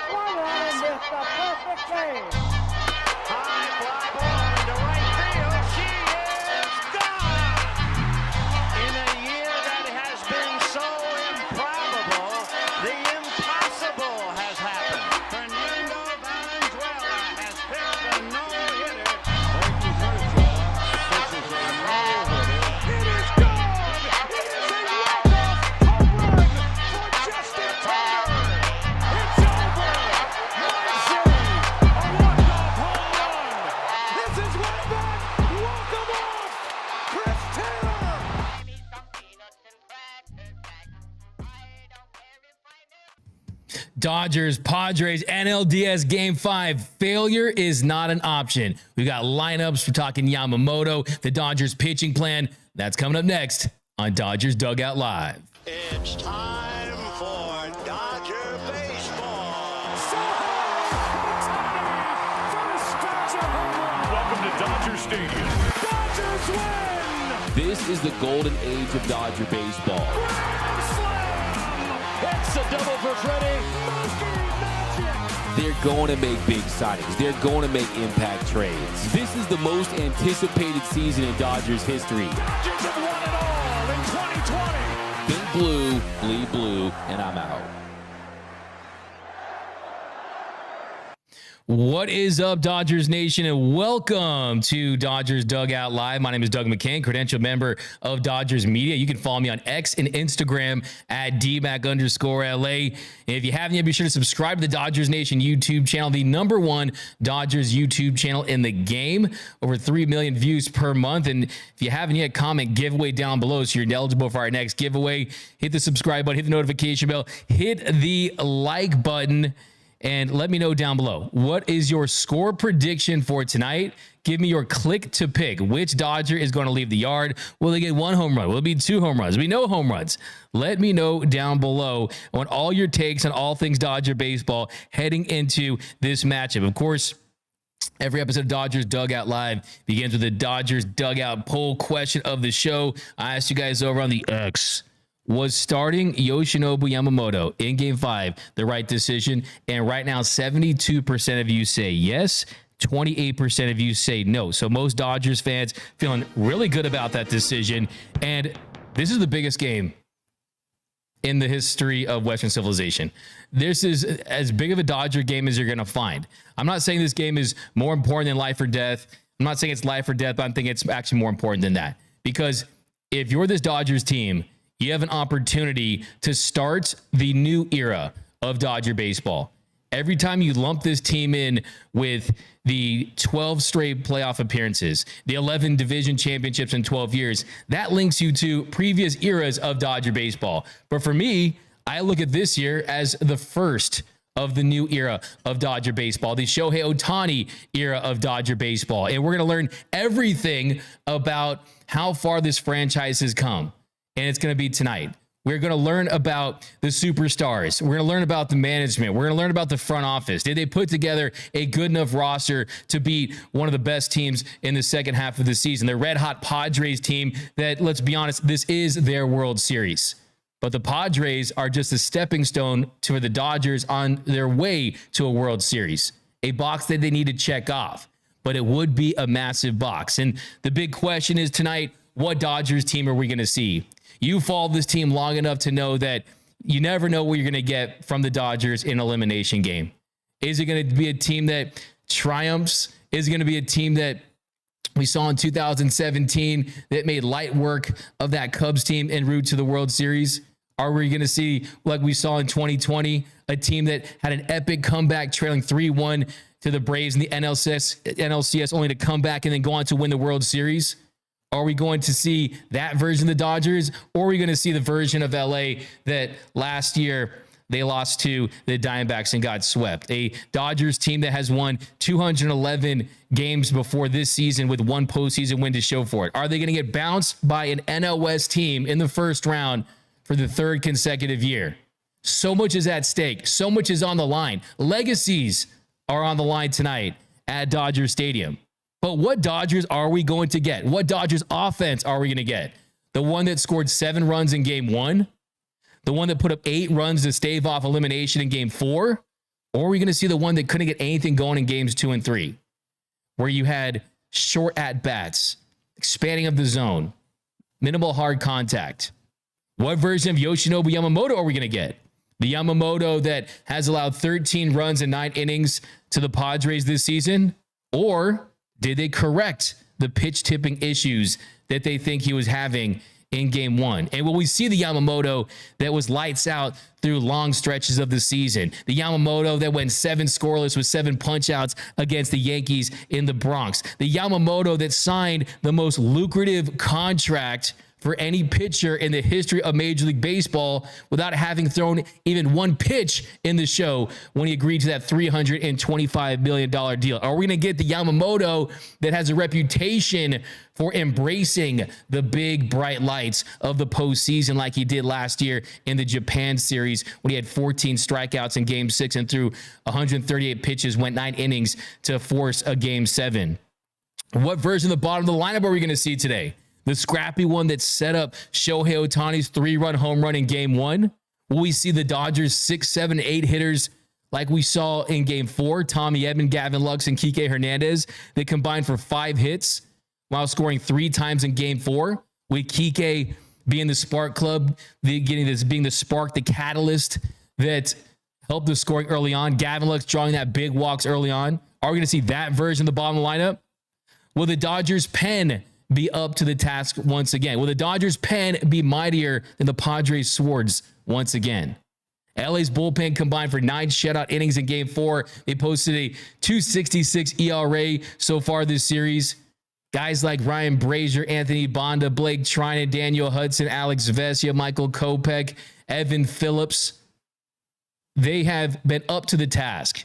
swung on and missed a perfect play. High fly ball into right field. She is gone. In a year that has been so improbable, the impossible has happened. Fernando Valenzuela has pitched a no-hitter. It is gone. It is a walk-off home run for Justin Turner. It's over. Muncy, a walk-off home run. This is way back. Walk 'em off. Chris Taylor. Dodgers, Padres, NLDS Game 5. Failure is not an option. We got lineups. We're talking Yamamoto, the Dodgers pitching plan. That's coming up next on Dodgers Dugout Live. It's time for Dodger baseball. Welcome to Dodger Stadium. Dodgers win. This is the golden age of Dodger baseball. Grand slam. It's a double for Freddie. Mookie Magic. They're going to make big signings. They're going to make impact trades. This is the most anticipated season in Dodgers history. Dodgers have won it all in 2020. Think blue, bleed blue, and I'm out. What is up, Dodgers Nation, and welcome to Dodgers Dugout Live. My name is Doug McKain, credentialed member of Dodgers Media. You can follow me on X and Instagram at DMAC_LA. And if you haven't yet, be sure to subscribe to the Dodgers Nation YouTube channel, the #1 Dodgers YouTube channel in the game. Over 3 million views per month. And if you haven't yet, comment giveaway down below so you're eligible for our next giveaway. Hit the subscribe button, hit the notification bell, hit the like button. And let me know down below, what is your score prediction for tonight? Give me your click to pick. Which Dodger is going to leave the yard? Will they get 1 home run? Will it be 2 home runs? Will it be no home runs? Let me know down below on all your takes on all things Dodger baseball heading into this matchup. Of course, every episode of Dodgers Dugout Live begins with the Dodgers Dugout poll question of the show. I asked you guys over on the X. Was starting Yoshinobu Yamamoto in Game 5 the right decision? And right now, 72% of you say yes, 28% of you say no. So most Dodgers fans feeling really good about that decision. And this is the biggest game in the history of Western civilization. This is as big of a Dodger game as you're going to find. I'm not saying this game is more important than life or death. I'm not saying it's life or death, but I'm thinking it's actually more important than that. Because if you're this Dodgers team, you have an opportunity to start the new era of Dodger baseball. Every time you lump this team in with the 12 straight playoff appearances, the 11 division championships in 12 years, that links you to previous eras of Dodger baseball. But for me, I look at this year as the first of the new era of Dodger baseball, the Shohei Ohtani era of Dodger baseball. And we're going to learn everything about how far this franchise has come. And it's going to be tonight. We're going to learn about the superstars. We're going to learn about the management. We're going to learn about the front office. Did they put together a good enough roster to beat one of the best teams in the second half of the season? The red-hot Padres team that, let's be honest, this is their World Series. But the Padres are just a stepping stone to the Dodgers on their way to a World Series, a box that they need to check off. But it would be a massive box. And the big question is tonight, what Dodgers team are we going to see? You followed this team long enough to know that you never know what you're going to get from the Dodgers in an elimination game. Is it going to be a team that triumphs? Is it going to be a team that we saw in 2017 that made light work of that Cubs team en route to the World Series? Are we going to see, like we saw in 2020, a team that had an epic comeback trailing 3-1 to the Braves in the NLCS only to come back and then go on to win the World Series? Are we going to see that version of the Dodgers, or are we going to see the version of LA that last year they lost to the Diamondbacks and got swept? A Dodgers team that has won 211 games before this season with 1 postseason win to show for it. Are they going to get bounced by an NLDS team in the first round for the 3rd consecutive year? So much is at stake. So much is on the line. Legacies are on the line tonight at Dodger Stadium. But what Dodgers are we going to get? What Dodgers offense are we going to get? The one that scored 7 runs in Game 1? The one that put up 8 runs to stave off elimination in Game 4? Or are we going to see the one that couldn't get anything going in games 2 and 3, where you had short at-bats, expanding of the zone, minimal hard contact? What version of Yoshinobu Yamamoto are we going to get? The Yamamoto that has allowed 13 runs in 9 innings to the Padres this season? Or did they correct the pitch tipping issues that they think he was having in game 1? And will we see the Yamamoto that was lights out through long stretches of the season? The Yamamoto that went 7 scoreless with 7 punch-outs against the Yankees in the Bronx? The Yamamoto that signed the most lucrative contract for any pitcher in the history of Major League Baseball without having thrown even one pitch in the show when he agreed to that $325 million deal? Are we going to get the Yamamoto that has a reputation for embracing the big, bright lights of the postseason like he did last year in the Japan series when he had 14 strikeouts in Game 6 and threw 138 pitches, went 9 innings to force a Game 7? What version of the bottom of the lineup are we going to see today? The scrappy one that set up Shohei Ohtani's 3-run home run in Game 1? Will we see the Dodgers 6, 7, 8 hitters like we saw in Game 4? Tommy Edman, Gavin Lux, and Kike Hernandez that combined for 5 hits while scoring 3 times in Game 4? With Kike being the spark plug, being the spark, the catalyst that helped the scoring early on. Gavin Lux drawing that big walks early on. Are we going to see that version of the bottom of the lineup? Will the Dodgers pen be up to the task once again? Will the Dodgers pen be mightier than the Padres swords once again? LA's bullpen combined for 9 shutout innings in Game 4. They posted a 2.66 ERA so far this series. Guys like Ryan Brazier, Anthony Bonda, Blake Trinan, Daniel Hudson, Alex Vesia, Michael Kopech, Evan Phillips, they have been up to the task.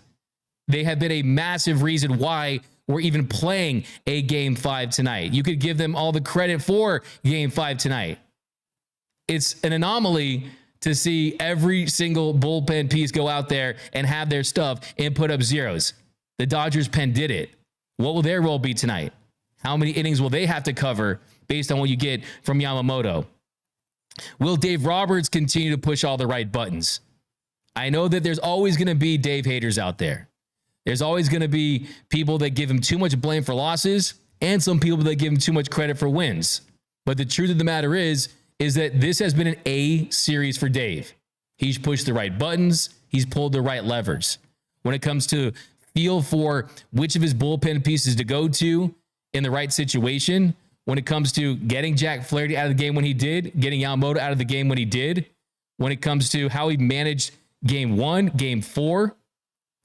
They have been a massive reason why we're even playing a Game 5 tonight. You could give them all the credit for Game 5 tonight. It's an anomaly to see every single bullpen piece go out there and have their stuff and put up zeros. The Dodgers pen did it. What will their role be tonight? How many innings will they have to cover based on what you get from Yamamoto? Will Dave Roberts continue to push all the right buttons? I know that there's always going to be Dave haters out there. There's always going to be people that give him too much blame for losses and some people that give him too much credit for wins. But the truth of the matter is that this has been an A series for Dave. He's pushed the right buttons. He's pulled the right levers. When it comes to feel for which of his bullpen pieces to go to in the right situation, when it comes to getting Jack Flaherty out of the game when he did, getting Yamamoto out of the game when he did, when it comes to how he managed Game 1, Game 4,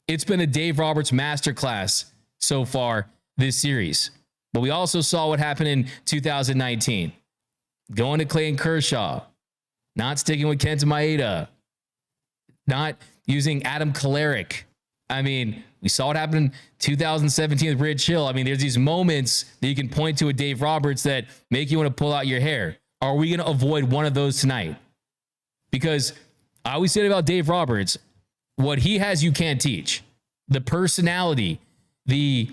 it's been a Dave Roberts masterclass so far this series. But we also saw what happened in 2019. Going to Clayton Kershaw, not sticking with Kenta Maeda, not using Adam Kolarek. I mean, we saw what happened in 2017 with Rich Hill. I mean, there's these moments that you can point to with Dave Roberts that make you want to pull out your hair. Are we going to avoid one of those tonight? Because I always say about Dave Roberts, what he has, you can't teach. The personality, the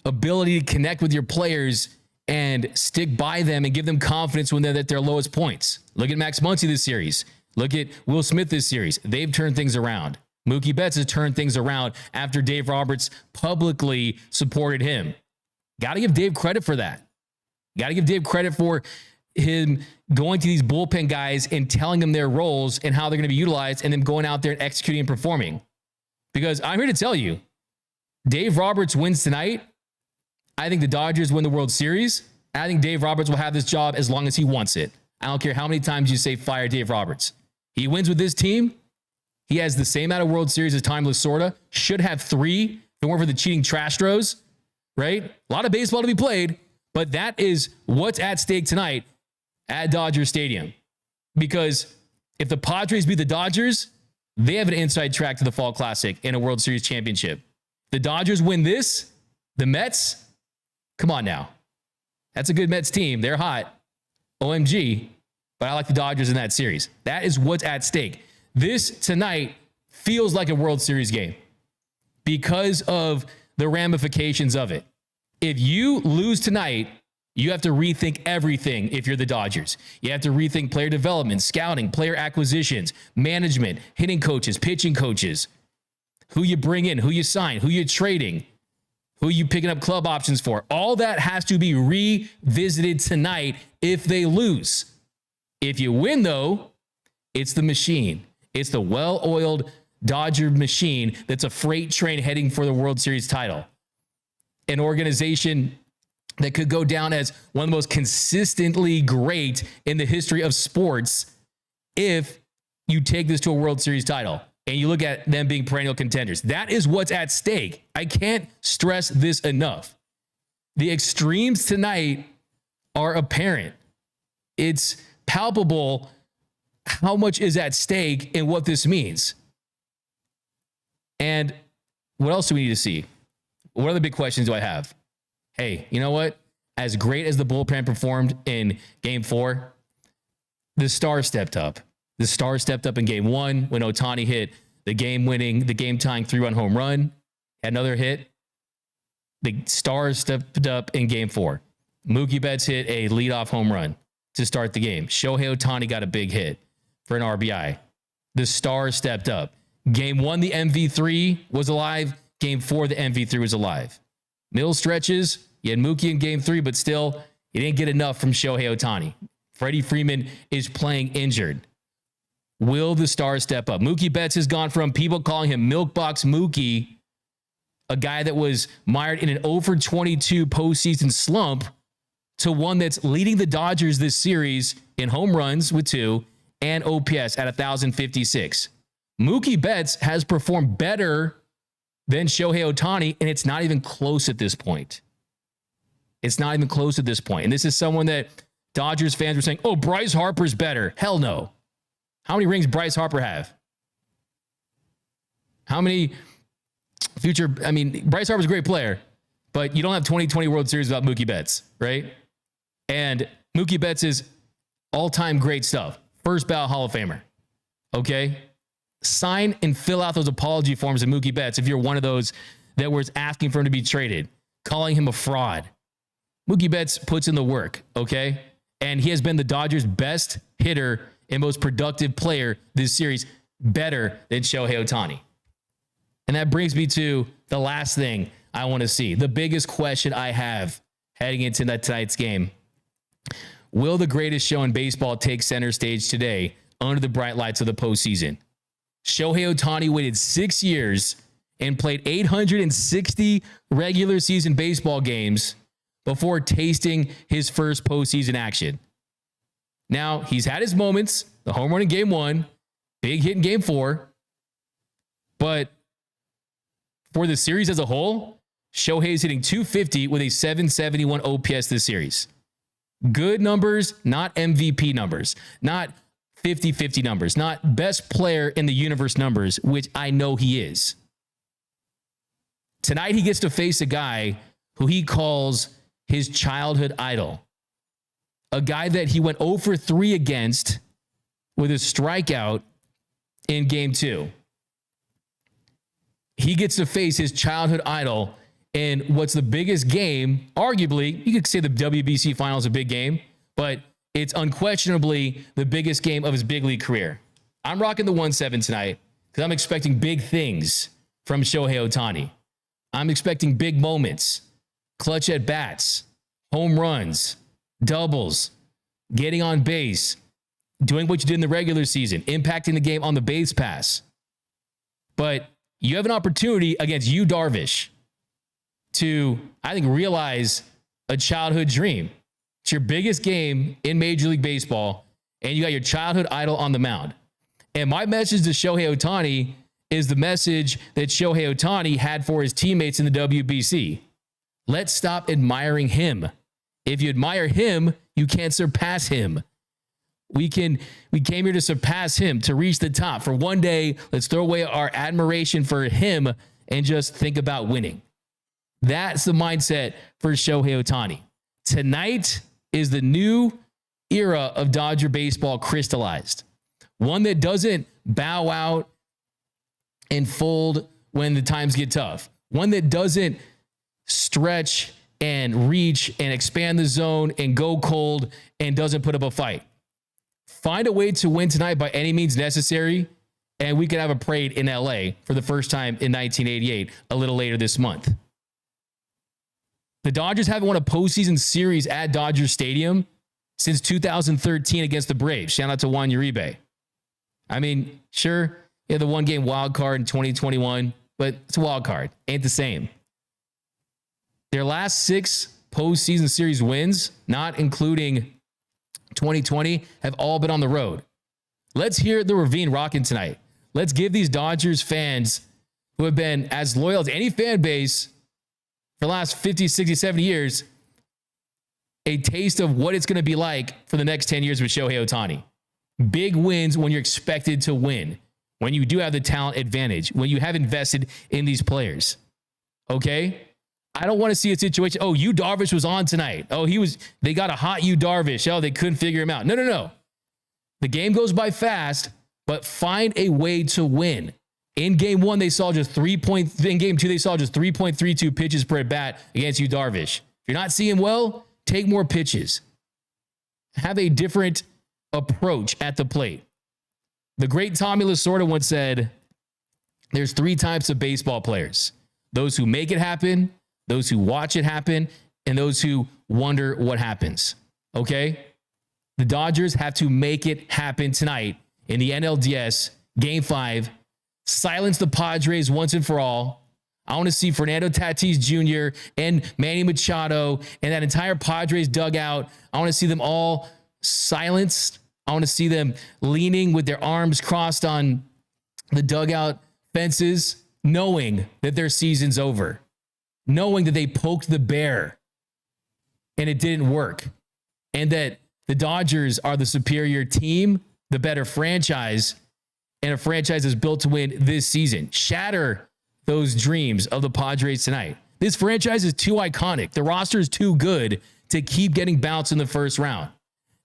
ability to connect with your players and stick by them and give them confidence when they're at their lowest points. Look at Max Muncy this series. Look at Will Smith this series. They've turned things around. Mookie Betts has turned things around after Dave Roberts publicly supported him. Got to give Dave credit for that. Got to give Dave credit for him going to these bullpen guys and telling them their roles and how they're going to be utilized and then going out there and executing and performing. Because I'm here to tell you, Dave Roberts wins tonight. I think the Dodgers win the World Series. I think Dave Roberts will have this job as long as he wants it. I don't care how many times you say fire Dave Roberts. He wins with this team. He has the same amount of World Series as Tommy Lasorda. Should have 3 if it weren't for the cheating Trastros, right? A lot of baseball to be played, but that is what's at stake tonight at Dodger Stadium. Because if the Padres beat the Dodgers, they have an inside track to the Fall Classic and a World Series championship. The Dodgers win this, the Mets, come on now. That's a good Mets team. They're hot. OMG. But I like the Dodgers in that series. That is what's at stake. This tonight feels like a World Series game because of the ramifications of it. If you lose tonight, you have to rethink everything if you're the Dodgers. You have to rethink player development, scouting, player acquisitions, management, hitting coaches, pitching coaches. who you bring in, who you sign, who you're trading, who you picking up club options for. All that has to be revisited tonight if they lose. If you win, though, it's the machine. It's the well-oiled Dodger machine that's a freight train heading for the World Series title. An organization that could go down as one of the most consistently great in the history of sports if you take this to a World Series title and you look at them being perennial contenders. That is what's at stake. I can't stress this enough. The extremes tonight are apparent. It's palpable how much is at stake and what this means. And what else do we need to see? What other big questions do I have? Hey, you know what? As great as the bullpen performed in Game 4, the stars stepped up. The stars stepped up in Game 1 when Ohtani hit the game-winning, the game-tying 3-run home run. Had another hit. The stars stepped up in Game 4. Mookie Betts hit a leadoff home run to start the game. Shohei Ohtani got a big hit for an RBI. The stars stepped up. Game 1, the MV3 was alive. Game 4, the MV3 was alive. Middle stretches, you had Mookie in Game 3, but still, you didn't get enough from Shohei Ohtani. Freddie Freeman is playing injured. Will the stars step up? Mookie Betts has gone from people calling him Milkbox Mookie, a guy that was mired in an over 22 postseason slump, to one that's leading the Dodgers this series in home runs with 2 and OPS at 1,056. Mookie Betts has performed better than Shohei Ohtani, and it's not even close at this point. It's not even close at this point. And this is someone that Dodgers fans were saying, oh, Bryce Harper's better. Hell no. How many rings Bryce Harper have? How many Bryce Harper's a great player, but you don't have 2020 World Series without Mookie Betts, right? And Mookie Betts is all-time great stuff. First ballot Hall of Famer. Okay? Sign and fill out those apology forms of Mookie Betts if you're one of those that was asking for him to be traded, calling him a fraud. Mookie Betts puts in the work, okay? And he has been the Dodgers' best hitter and most productive player this series, better than Shohei Ohtani. And that brings me to the last thing I want to see. The biggest question I have heading into tonight's game. Will the greatest show in baseball take center stage today under the bright lights of the postseason? Shohei Ohtani waited 6 years and played 860 regular season baseball games before tasting his first postseason action. Now, he's had his moments, the home run in Game 1, big hit in Game 4, but for the series as a whole, Shohei is hitting .250 with a .771 OPS this series. Good numbers, not MVP numbers, not 50-50 numbers, not best player in the universe numbers, which I know he is. Tonight, he gets to face a guy who he calls his childhood idol. A guy that he went 0 for 3 against with a strikeout in Game 2. He gets to face his childhood idol in what's the biggest game, arguably, you could say the WBC final is a big game, but it's unquestionably the biggest game of his big league career. I'm rocking the 1-7 tonight because I'm expecting big things from Shohei Ohtani. I'm expecting big moments, clutch at bats, home runs, doubles, getting on base, doing what you did in the regular season, impacting the game on the base pass. But you have an opportunity against you, Darvish, to, I think, realize a childhood dream. It's your biggest game in Major League Baseball, and you got your childhood idol on the mound. And my message to Shohei Ohtani is the message that Shohei Ohtani had for his teammates in the WBC. Let's stop admiring him. If you admire him, you can't surpass him. We came here to surpass him, to reach the top. For one day, let's throw away our admiration for him and just think about winning. That's the mindset for Shohei Ohtani. Tonight is the new era of Dodger baseball crystallized. One that doesn't bow out and fold when the times get tough. One that doesn't stretch and reach and expand the zone and go cold and doesn't put up a fight. Find a way to win tonight by any means necessary and we could have a parade in LA for the first time in 1988, a little later this month. The Dodgers haven't won a postseason series at Dodger Stadium since 2013 against the Braves. Shout out to Juan Uribe. I mean, sure, yeah, the one-game wild card in 2021, but it's a wild card. Ain't the same. Their last 6 postseason series wins, not including 2020, have all been on the road. Let's hear the Ravine rocking tonight. Let's give these Dodgers fans who have been as loyal as any fan base for the last 50, 60, 70 years a taste of what it's going to be like for the next 10 years with Shohei Ohtani. Big wins when you're expected to win, when you do have the talent advantage, when you have invested in these players. Okay? I don't want to see a situation, oh, Yu Darvish was on tonight. Oh, they got a hot Yu Darvish. Oh, they couldn't figure him out. No. The game goes by fast, but find a way to win. In game 1, they saw just in game 2, they saw just 3.32 pitches per at bat against Yu Darvish. If you're not seeing well, take more pitches. Have a different approach at the plate. The great Tommy Lasorda once said, there's 3 types of baseball players. Those who make it happen, those who watch it happen, and those who wonder what happens. Okay? The Dodgers have to make it happen tonight in the NLDS Game 5. Silence the Padres once and for all. I want to see Fernando Tatis Jr. and Manny Machado and that entire Padres dugout. I want to see them all silenced. I want to see them leaning with their arms crossed on the dugout fences, knowing that their season's over, knowing that they poked the bear and it didn't work, and that the Dodgers are the superior team, the better franchise, and a franchise is built to win this season. Shatter those dreams of the Padres tonight. This franchise is too iconic. The roster is too good to keep getting bounced in the first round.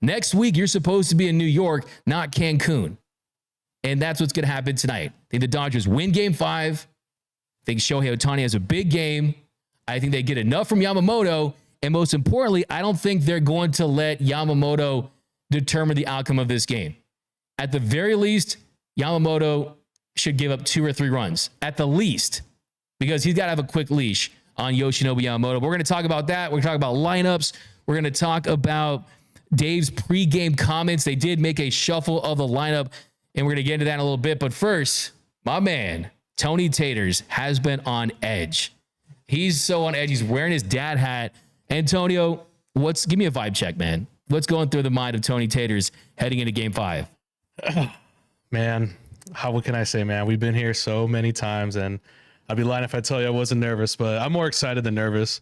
Next week, you're supposed to be in New York, not Cancun. And that's what's going to happen tonight. I think the Dodgers win Game 5. I think Shohei Ohtani has a big game. I think they get enough from Yamamoto. And most importantly, I don't think they're going to let Yamamoto determine the outcome of this game. At the very least, Yamamoto should give up 2 or 3 runs, at the least, because he's got to have a quick leash on Yoshinobu Yamamoto. But we're going to talk about that. We're going to talk about lineups. We're going to talk about Dave's pregame comments. They did make a shuffle of the lineup, and we're going to get into that in a little bit. But first, my man, Tony Taters, has been on edge. He's so on edge. He's wearing his dad hat. Antonio, give me a vibe check, man. What's going through the mind of Tony Taters heading into Game 5? Man, what can I say, man? We've been here so many times, and I'd be lying if I tell you I wasn't nervous, but I'm more excited than nervous.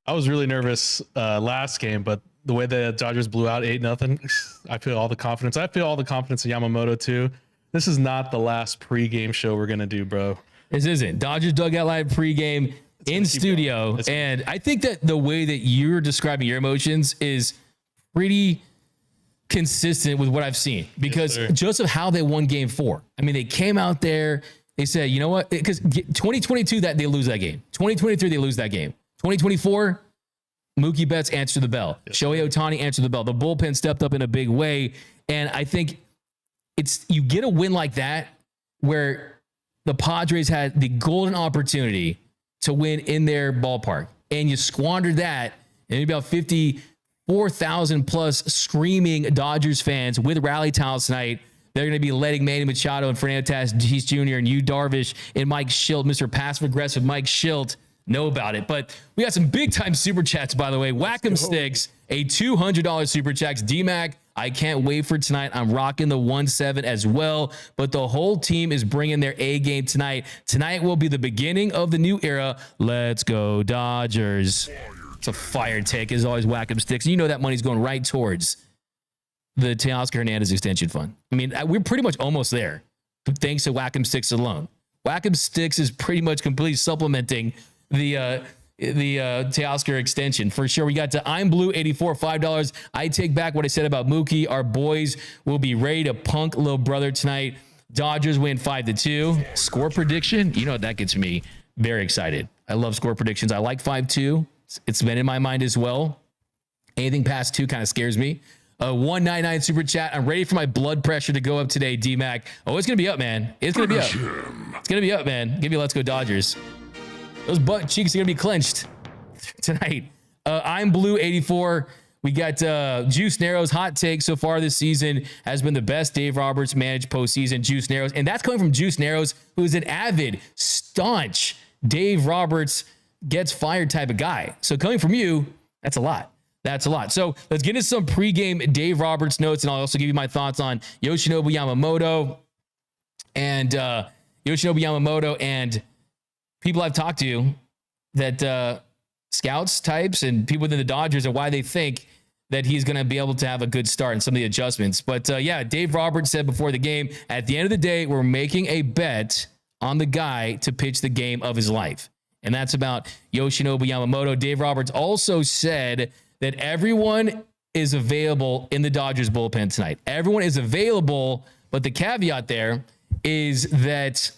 I was really nervous last game, but the way the Dodgers blew out 8-0, I feel all the confidence. I feel all the confidence in Yamamoto, too. This is not the last pregame show we're going to do, bro. This isn't. Dodgers Dugout Live pregame in studio, and I think that the way that you're describing your emotions is pretty consistent with what I've seen, because just of how they won Game 4. I mean, they came out there, they said, you know what? Because 2022, that they lose that game. 2023, they lose that game. 2024, Mookie Betts answered the bell. Shohei Ohtani answered the bell. The bullpen stepped up in a big way, and I think you get a win like that where the Padres had the golden opportunity to win in their ballpark, and you squandered that, and maybe about 54,000 plus screaming Dodgers fans with rally towels tonight. They're going to be letting Manny Machado and Fernando Tatis Jr. and Yu Darvish and Mike Schilt, Mr. Passive-Aggressive Mike Schilt, know about it. But we got some big-time super chats, by the way. Whack'em Sticks, a $200 super chats. D-Mac, I can't wait for tonight. I'm rocking the 1-7 as well. But the whole team is bringing their A game tonight. Tonight will be the beginning of the new era. Let's go, Dodgers. It's a fire take, as always, Whack'em Sticks. You know that money's going right towards the Teoscar Hernandez Extension Fund. I mean, we're pretty much almost there, thanks to Whack'em Sticks alone. Whack'em Sticks is pretty much completely supplementing the Teoscar extension for sure. We got to I'm Blue 84, $5. I take back what I said about Mookie. Our boys will be ready to punk little brother tonight. Dodgers win 5-2. Score prediction, you know that gets me very excited. I love score predictions. I like 5-2. It's been in my mind as well. Anything past 2 kind of scares me. a 199 super chat. I'm ready for my blood pressure to go up today, D-Mac. Oh, it's going to be up, man. It's going to be up. It's going to be up, man. Give me a let's go Dodgers. Those butt cheeks are going to be clenched tonight. I'm Blue 84. We got Juice Narrow's hot take so far this season has been the best Dave Roberts managed postseason. Juice Narrow's, and that's coming from Juice Narrow's, who is an avid, staunch Dave Roberts gets fired type of guy. So coming from you, that's a lot. That's a lot. So let's get into some pregame Dave Roberts notes, and I'll also give you my thoughts on Yoshinobu Yamamoto and people I've talked to that scouts types and people within the Dodgers and why they think that he's going to be able to have a good start and some of the adjustments. But yeah, Dave Roberts said before the game, at the end of the day, we're making a bet on the guy to pitch the game of his life. And that's about Yoshinobu Yamamoto. Dave Roberts also said that everyone is available in the Dodgers bullpen tonight. Everyone is available, but the caveat there is that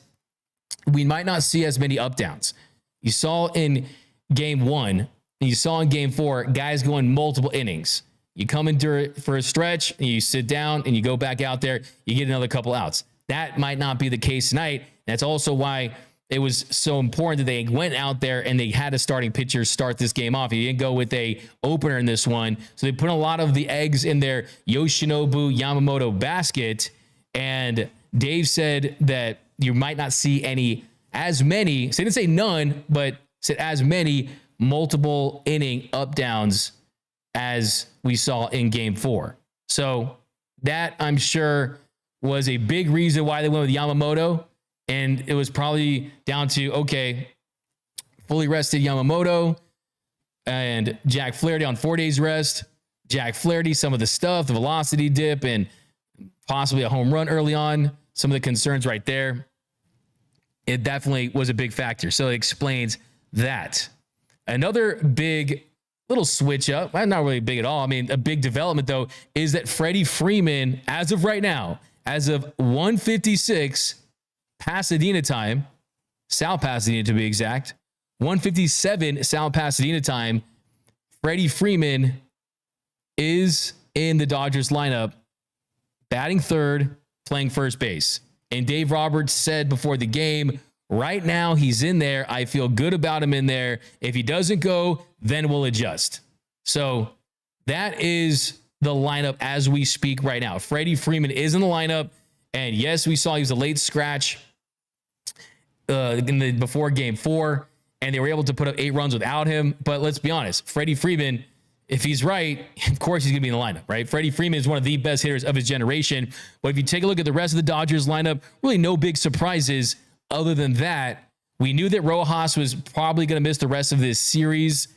we might not see as many up downs. You saw in game 1, and you saw in game 4, guys going multiple innings. You come in for a stretch, and you sit down, and you go back out there, you get another couple outs. That might not be the case tonight. That's also why it was so important that they went out there and they had a starting pitcher start this game off. He didn't go with a opener in this one. So they put a lot of the eggs in their Yoshinobu Yamamoto basket. And Dave said that you might not see as many, so he didn't say none, but said as many multiple inning up downs as we saw in game 4. So that, I'm sure, was a big reason why they went with Yamamoto. And it was probably down to, okay, fully rested Yamamoto and Jack Flaherty on 4 days rest. Jack Flaherty, some of the stuff, the velocity dip, and possibly a home run early on. Some of the concerns right there. It definitely was a big factor. So it explains that. Another big little switch up, well, not really big at all. I mean, a big development, though, is that Freddie Freeman, as of right now, as of 1:56 Pasadena time, South Pasadena to be exact, 1:57 South Pasadena time, Freddie Freeman is in the Dodgers lineup, batting third, playing first base. And Dave Roberts said before the game, right now he's in there. I feel good about him in there. If he doesn't go, then we'll adjust. So that is the lineup as we speak right now. Freddie Freeman is in the lineup. And yes, we saw he was a late scratch before game 4, and they were able to put up 8 runs without him. But let's be honest, Freddie Freeman, if he's right, of course he's going to be in the lineup, right? Freddie Freeman is one of the best hitters of his generation. But if you take a look at the rest of the Dodgers lineup, really no big surprises other than that. We knew that Rojas was probably going to miss the rest of this series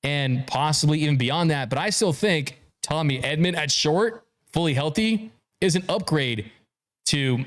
and possibly even beyond that. But I still think Tommy Edman at short, fully healthy, is an upgrade to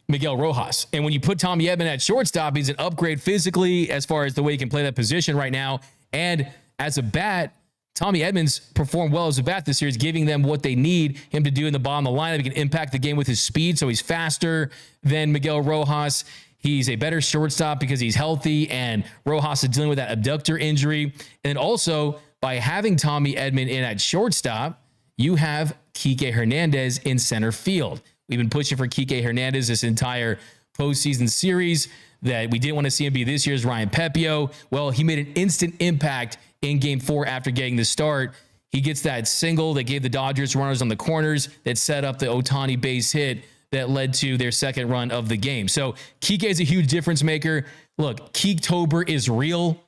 Miguel Rojas. And when you put Tommy Edman at shortstop, he's an upgrade physically as far as the way he can play that position right now. And as a bat, Tommy Edmonds performed well as a bat this series, giving them what they need him to do in the bottom of the lineup. He can impact the game with his speed, so he's faster than Miguel Rojas. He's a better shortstop because he's healthy, and Rojas is dealing with that abductor injury. And also, by having Tommy Edman in at shortstop, you have Kike Hernandez in center field. We've been pushing for Kike Hernandez this entire postseason series, that we didn't want to see him be this year's Ryan Pepio. Well, he made an instant impact in game 4 after getting the start. He gets that single that gave the Dodgers runners on the corners that set up the Ohtani base hit that led to their second run of the game. So Kike is a huge difference maker. Look, Keektober is real.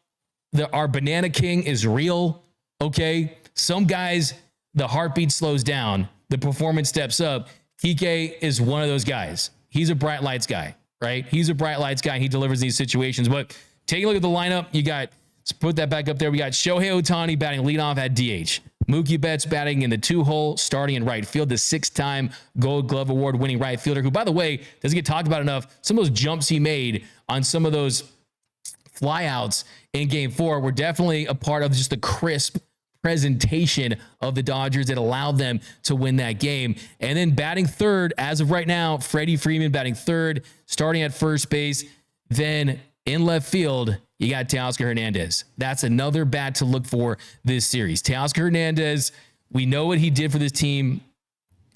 Our Banana King is real. Okay. Some guys, the heartbeat slows down, the performance steps up. Kike is one of those guys. He's a bright lights guy, right? He's a bright lights guy. He delivers these situations. But take a look at the lineup. You got, let's put that back up there. We got Shohei Ohtani batting leadoff at DH. Mookie Betts batting in the 2-hole, starting in right field, the 6-time Gold Glove Award winning right fielder, who, by the way, doesn't get talked about enough. Some of those jumps he made on some of those flyouts in game 4 were definitely a part of just the crisp presentation of the Dodgers that allowed them to win that game. And then batting third, as of right now, Freddie Freeman batting third, starting at first base. Then in left field, you got Teoscar Hernandez. That's another bat to look for this series. Teoscar Hernandez, We know what he did for this team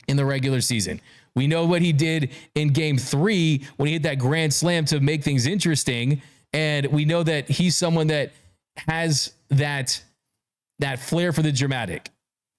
in the regular season. We know what he did in game 3 when he hit that grand slam to make things interesting. And we know that he's someone that has that flair for the dramatic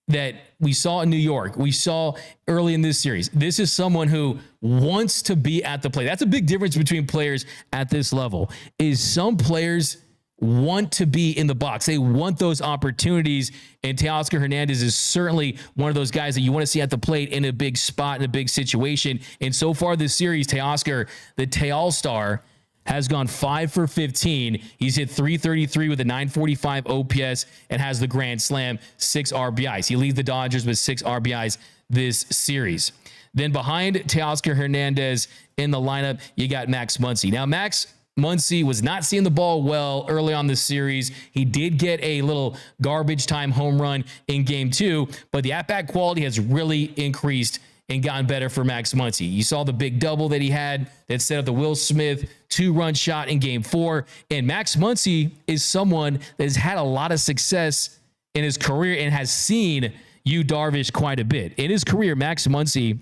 that we saw in New York. We saw early in this series. This is someone who wants to be at the plate. That's a big difference between players at this level. Is some players want to be in the box. They want those opportunities. And Teoscar Hernandez is certainly one of those guys that you want to see at the plate in a big spot, in a big situation. And so far this series, Teoscar, the Teal-Star, has gone 5 for 15. He's hit .333 with a .945 OPS and has the grand slam, 6 RBIs. He leads the Dodgers with 6 RBIs this series. Then behind Teoscar Hernandez in the lineup, you got Max Muncy. Now, Max Muncy was not seeing the ball well early on this series. He did get a little garbage time home run in game 2, but the at-bat quality has really increased and gotten better for Max Muncy. You saw the big double that he had that set up the Will Smith 2-run shot in game 4. And Max Muncy is someone that has had a lot of success in his career and has seen Yu Darvish quite a bit. In his career, Max Muncy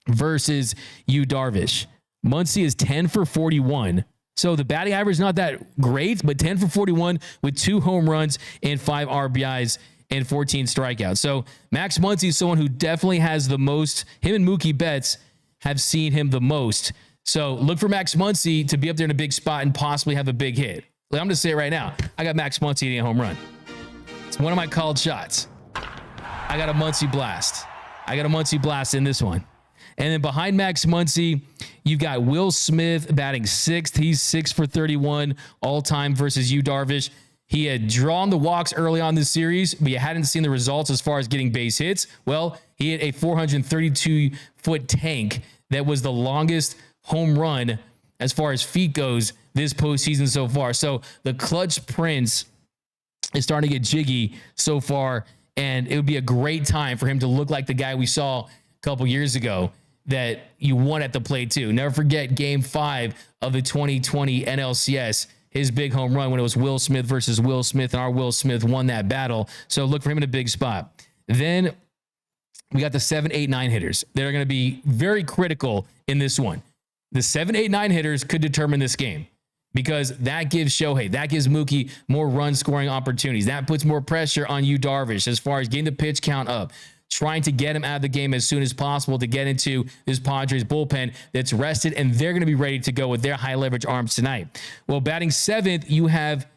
versus Yu Darvish. Muncy is 10 for 41. So the batting average is not that great, but 10 for 41 with 2 home runs and 5 RBIs and 14 strikeouts. So Max Muncy is someone who definitely has the most. Him and Mookie Betts have seen him the most. So look for Max Muncy to be up there in a big spot and possibly have a big hit. I'm going to say it right now. I got Max Muncy hitting a home run. It's one of my called shots. I got a Muncy blast. I got a Muncy blast in this one. And then behind Max Muncy, you've got Will Smith batting 6th. He's 6 for 31 all-time versus Yu Darvish. He had drawn the walks early on this series, but you hadn't seen the results as far as getting base hits. Well, he hit a 432-foot tank that was the longest home run as far as feet goes this postseason so far. So the clutch prince is starting to get jiggy so far, and it would be a great time for him to look like the guy we saw a couple years ago that you won at the plate too. Never forget game 5 of the 2020 NLCS, his big home run when it was Will Smith versus Will Smith, and our Will Smith won that battle. So look for him in a big spot. Then we got the 7, 8, 9 hitters. They're going to be very critical in this one. The 7, 8, 9 hitters could determine this game because that gives Shohei, that gives Mookie more run scoring opportunities. That puts more pressure on Yu Darvish as far as getting the pitch count up, trying to get him out of the game as soon as possible to get into this Padres bullpen that's rested, and they're going to be ready to go with their high leverage arms tonight. Well, batting 7th, you have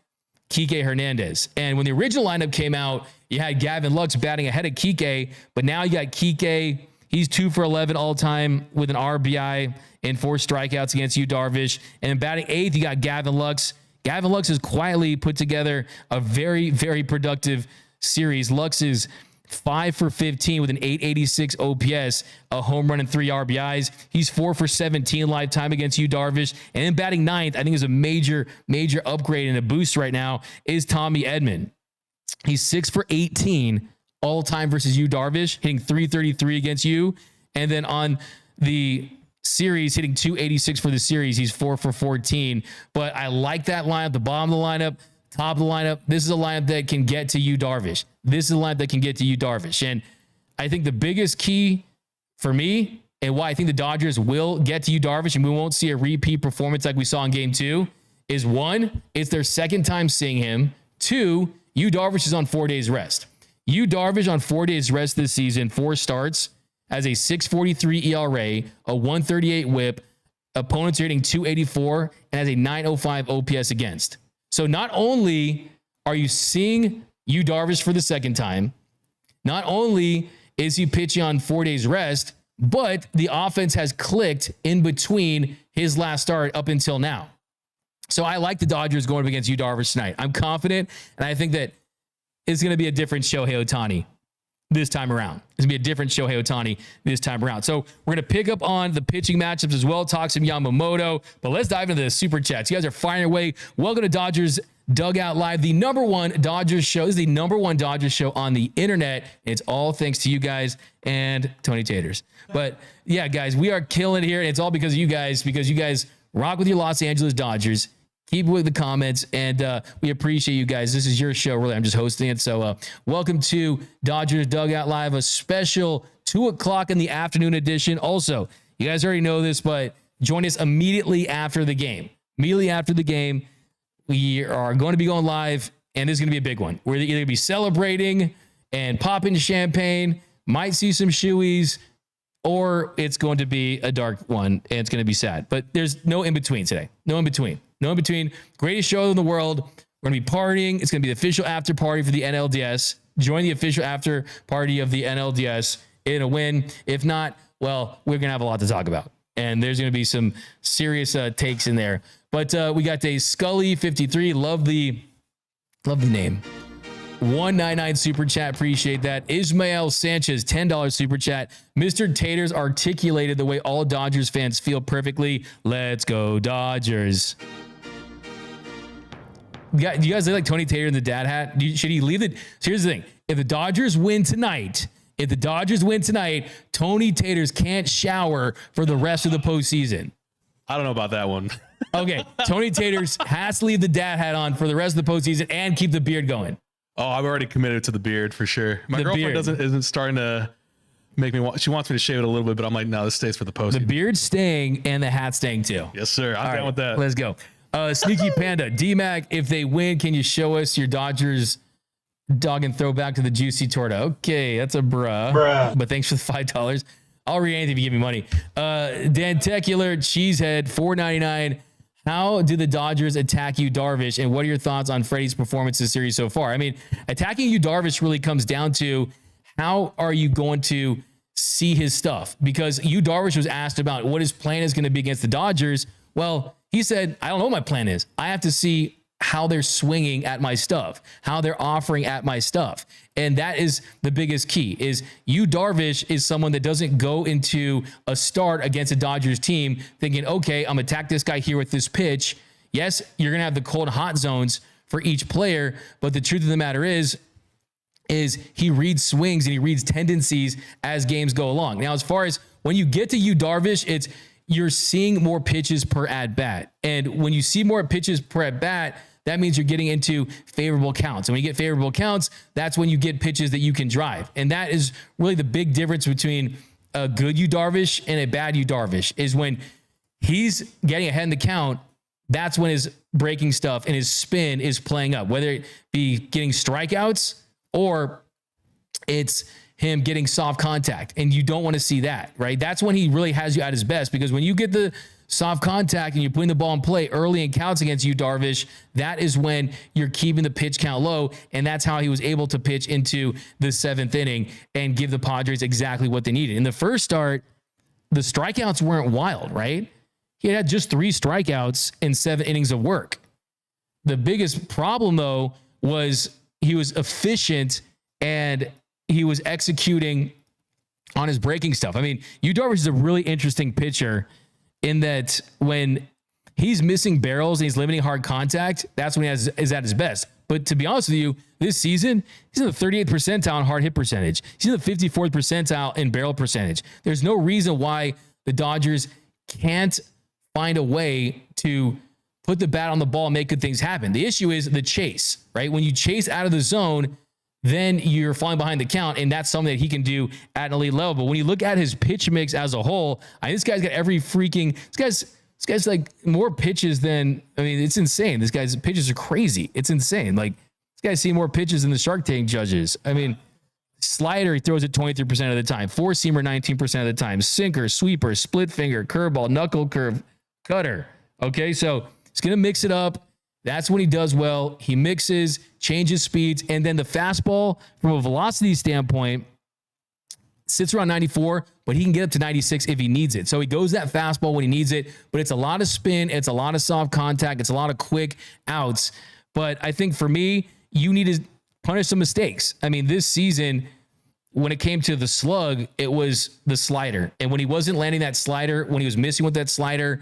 Kike Hernandez. And when the original lineup came out, you had Gavin Lux batting ahead of Kike, but now you got Kike. He's 2 for 11 all time with an RBI and 4 strikeouts against Yu Darvish. And then batting 8th, you got Gavin Lux. Gavin Lux has quietly put together a very, very productive series. Lux is 5 for 15 with an 886 OPS, a home run and 3 RBIs. He's 4 for 17 lifetime against Yu Darvish. And then batting 9th, I think is a major upgrade and a boost right now, is Tommy Edman. He's 6 for 18 all time versus Yu Darvish, hitting 333 against Yu. And then on the series, hitting 286 for the series, he's 4 for 14. But I like that lineup, the bottom of the lineup, top of the lineup. This is a lineup that can get to Yu Darvish. This is a lineup that can get to Yu Darvish. And I think the biggest key for me and why I think the Dodgers will get to Yu Darvish and we won't see a repeat performance like we saw in game 2 is 1, it's their second time seeing him. 2, Yu Darvish is on 4 days rest. Yu Darvish on 4 days rest this season, 4 starts, has a 6.43 ERA, a 138 whip, opponents are hitting 284, and has a 905 OPS against. So not only are you seeing Yu Darvish for the second time, not only is he pitching on 4 days rest, but the offense has clicked in between his last start up until now. So I like the Dodgers going up against Yu Darvish tonight. I'm confident, and I think that it's going to be a different Shohei Ohtani this time around. It's going to be a different Shohei Ohtani this time around. So we're going to pick up on the pitching matchups as well, talk some Yamamoto, but let's dive into the super chats. You guys are firing away. Welcome to Dodgers Dugout Live, the #1 Dodgers show. This is the #1 Dodgers show on the internet. It's all thanks to you guys and Tony Taters. But yeah, guys, we are killing it here, and it's all because of you guys rock with your Los Angeles Dodgers. Keep with the comments, and we appreciate you guys. This is your show, really. I'm just hosting it. So welcome to Dodgers Dugout Live, a special 2 o'clock in the afternoon edition. Also, you guys already know this, but join us immediately after the game. Immediately after the game, we are going to be going live, and this is going to be a big one. We're either going to be celebrating and popping champagne, might see some shoeies, or it's going to be a dark one, and it's going to be sad. But there's no in-between today. No in-between. No in-between. Greatest show in the world. We're going to be partying. It's going to be the official after party for the NLDS. Join the official after party of the NLDS in a win. If not, well, we're going to have a lot to talk about. And there's going to be some serious takes in there. But we got a Scully53. Love the name. 199 super chat. Appreciate that. Ismael Sanchez, $10 super chat. Mr. Taters articulated the way all Dodgers fans feel perfectly. Let's go Dodgers. Do you guys like Tony Tater in the dad hat? Should he leave it? So here's the thing. If the Dodgers win tonight, Tony Taters can't shower for the rest of the postseason. I don't know about that one. Okay. Tony Taters has to leave the dad hat on for the rest of the postseason and keep the beard going. Oh, I'm already committed to the beard for sure. My girlfriend isn't starting to make me want. She wants me to shave it a little bit, but I'm like, no, this stays for the post. The beard's staying and the hat's staying too. Yes, sir. I'm down with that. Let's go. Sneaky Panda, D-Mac, if they win, can you show us your Dodgers dog and throw back to the juicy torta? Okay, that's a bruh. But thanks for the $5. I'll read anything if you give me money. Dan Tecular, Cheesehead, $4.99. How do the Dodgers attack you, Darvish? And what are your thoughts on Freddie's performance this series so far? I mean, attacking you, Darvish, really comes down to how are you going to see his stuff? Because you, Darvish, was asked about what his plan is going to be against the Dodgers. Well, he said, I don't know what my plan is. I have to see how they're swinging at my stuff, how they're offering at my stuff. And that is the biggest key is you, Darvish, is someone that doesn't go into a start against a Dodgers team thinking, okay, I'm gonna attack this guy here with this pitch. Yes, you're going to have the cold hot zones for each player, but the truth of the matter is he reads swings and he reads tendencies as games go along. Now, as far as when you get to you, Darvish, you're seeing more pitches per at bat. And when you see more pitches per at bat, that means you're getting into favorable counts. And when you get favorable counts, that's when you get pitches that you can drive. And that is really the big difference between a good you, Darvish, and a bad you, Darvish, is when he's getting ahead in the count, that's when his breaking stuff and his spin is playing up, whether it be getting strikeouts or it's him getting soft contact, and you don't want to see that, right? That's when he really has you at his best, because when you get the soft contact and you're putting the ball in play early in counts against you, Darvish, that is when you're keeping the pitch count low, and that's how he was able to pitch into the 7th inning and give the Padres exactly what they needed. In the first start, the strikeouts weren't wild, right? He had just 3 strikeouts in 7 innings of work. The biggest problem, though, was he was efficient and he was executing on his breaking stuff. I mean, Yu Darvish is a really interesting pitcher in that when he's missing barrels and he's limiting hard contact, that's when he is at his best. But to be honest with you, this season, he's in the 38th percentile in hard hit percentage. He's in the 54th percentile in barrel percentage. There's no reason why the Dodgers can't find a way to put the bat on the ball and make good things happen. The issue is the chase, right? When you chase out of the zone, then you're falling behind the count, and that's something that he can do at an elite level. But when you look at his pitch mix as a whole, this guy's got every freaking... This guy's like more pitches than... I mean, it's insane. This guy's pitches are crazy. It's insane. Like, this guy's seen more pitches than the Shark Tank judges. I mean, slider, he throws it 23% of the time. Four-seamer, 19% of the time. Sinker, sweeper, split finger, curveball, knuckle curve, cutter. Okay, so he's going to mix it up. That's when he does well. He mixes, changes speeds, and then the fastball, from a velocity standpoint, sits around 94, but he can get up to 96 if he needs it. So he goes that fastball when he needs it, but it's a lot of spin, it's a lot of soft contact, it's a lot of quick outs. But I think for me, you need to punish some mistakes. I mean, this season, when it came to the slug, it was the slider. And when he wasn't landing that slider, when he was missing with that slider,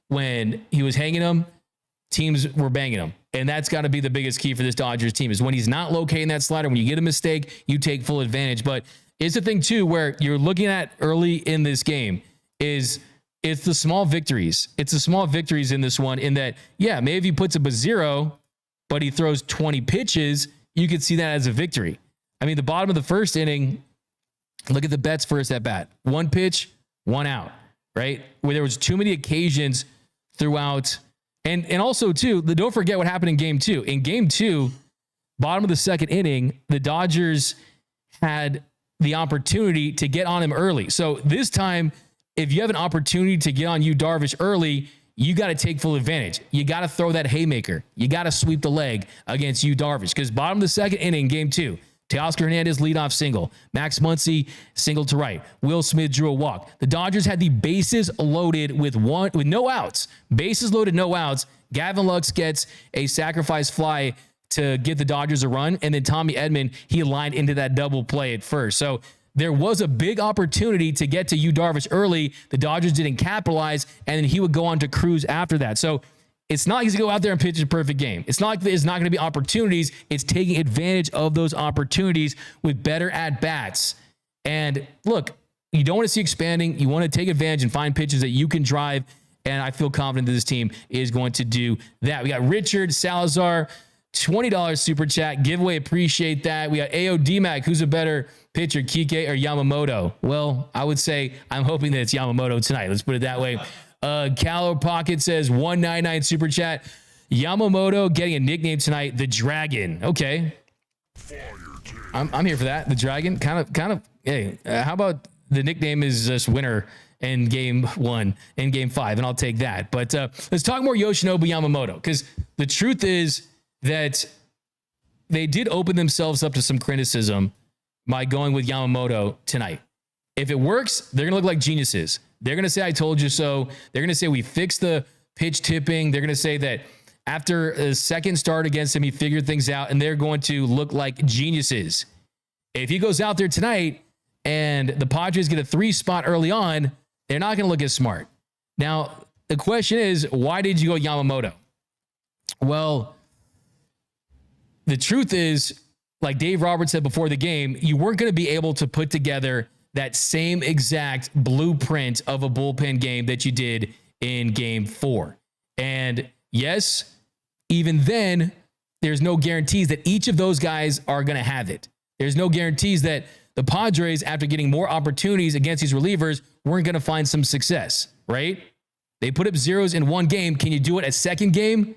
when he was hanging them, teams were banging him. And that's got to be the biggest key for this Dodgers team, is when he's not locating that slider, when you get a mistake, you take full advantage. But it's the thing too, where you're looking at early in this game is it's the small victories. It's the small victories in this one, in that, yeah, maybe if he puts up a 0, but he throws 20 pitches, you could see that as a victory. I mean, the bottom of the first inning, look at the Betts first at bat. 1 pitch, 1 out, right? Where there was too many occasions throughout. And also, too, don't forget what happened in game 2. In game 2, bottom of the second inning, the Dodgers had the opportunity to get on him early. So this time, if you have an opportunity to get on Darvish early, you got to take full advantage. You got to throw that haymaker. You got to sweep the leg against Darvish, because bottom of the second inning, game 2, Teoscar Hernandez leadoff single. Max Muncy single to right. Will Smith drew a walk. The Dodgers had the bases loaded with no outs. Bases loaded, no outs. Gavin Lux gets a sacrifice fly to get the Dodgers a run, and then Tommy Edman, he lined into that double play at first. So there was a big opportunity to get to Darvish early. The Dodgers didn't capitalize, and then he would go on to cruise after that. So it's not easy to go out there and pitch a perfect game. It's not like there's not going to be opportunities. It's taking advantage of those opportunities with better at-bats. And look, you don't want to see expanding. You want to take advantage and find pitches that you can drive, and I feel confident that this team is going to do that. We got Richard Salazar, $20 super chat giveaway. Appreciate that. We got AOD Mac. Who's a better pitcher, Kike or Yamamoto? Well, I would say I'm hoping that it's Yamamoto tonight. Let's put it that way. Callow Pocket says 199 super chat. Yamamoto getting a nickname tonight, the Dragon. Okay, I'm here for that. The Dragon, kind of. Hey, how about the nickname is just winner in game 1 and game 5, and I'll take that. But let's talk more Yoshinobu Yamamoto, because the truth is that they did open themselves up to some criticism by going with Yamamoto tonight. If it works, they're going to look like geniuses. They're going to say, I told you so. They're going to say we fixed the pitch tipping. They're going to say that after a second start against him, he figured things out, and they're going to look like geniuses. If he goes out there tonight and the Padres get a 3 spot early on, they're not going to look as smart. Now, the question is, why did you go Yamamoto? Well, the truth is, like Dave Roberts said before the game, you weren't going to be able to put together that same exact blueprint of a bullpen game that you did in game 4. And yes, even then, there's no guarantees that each of those guys are going to have it. There's no guarantees that the Padres, after getting more opportunities against these relievers, weren't going to find some success, right? They put up zeros in one game. Can you do it a second game?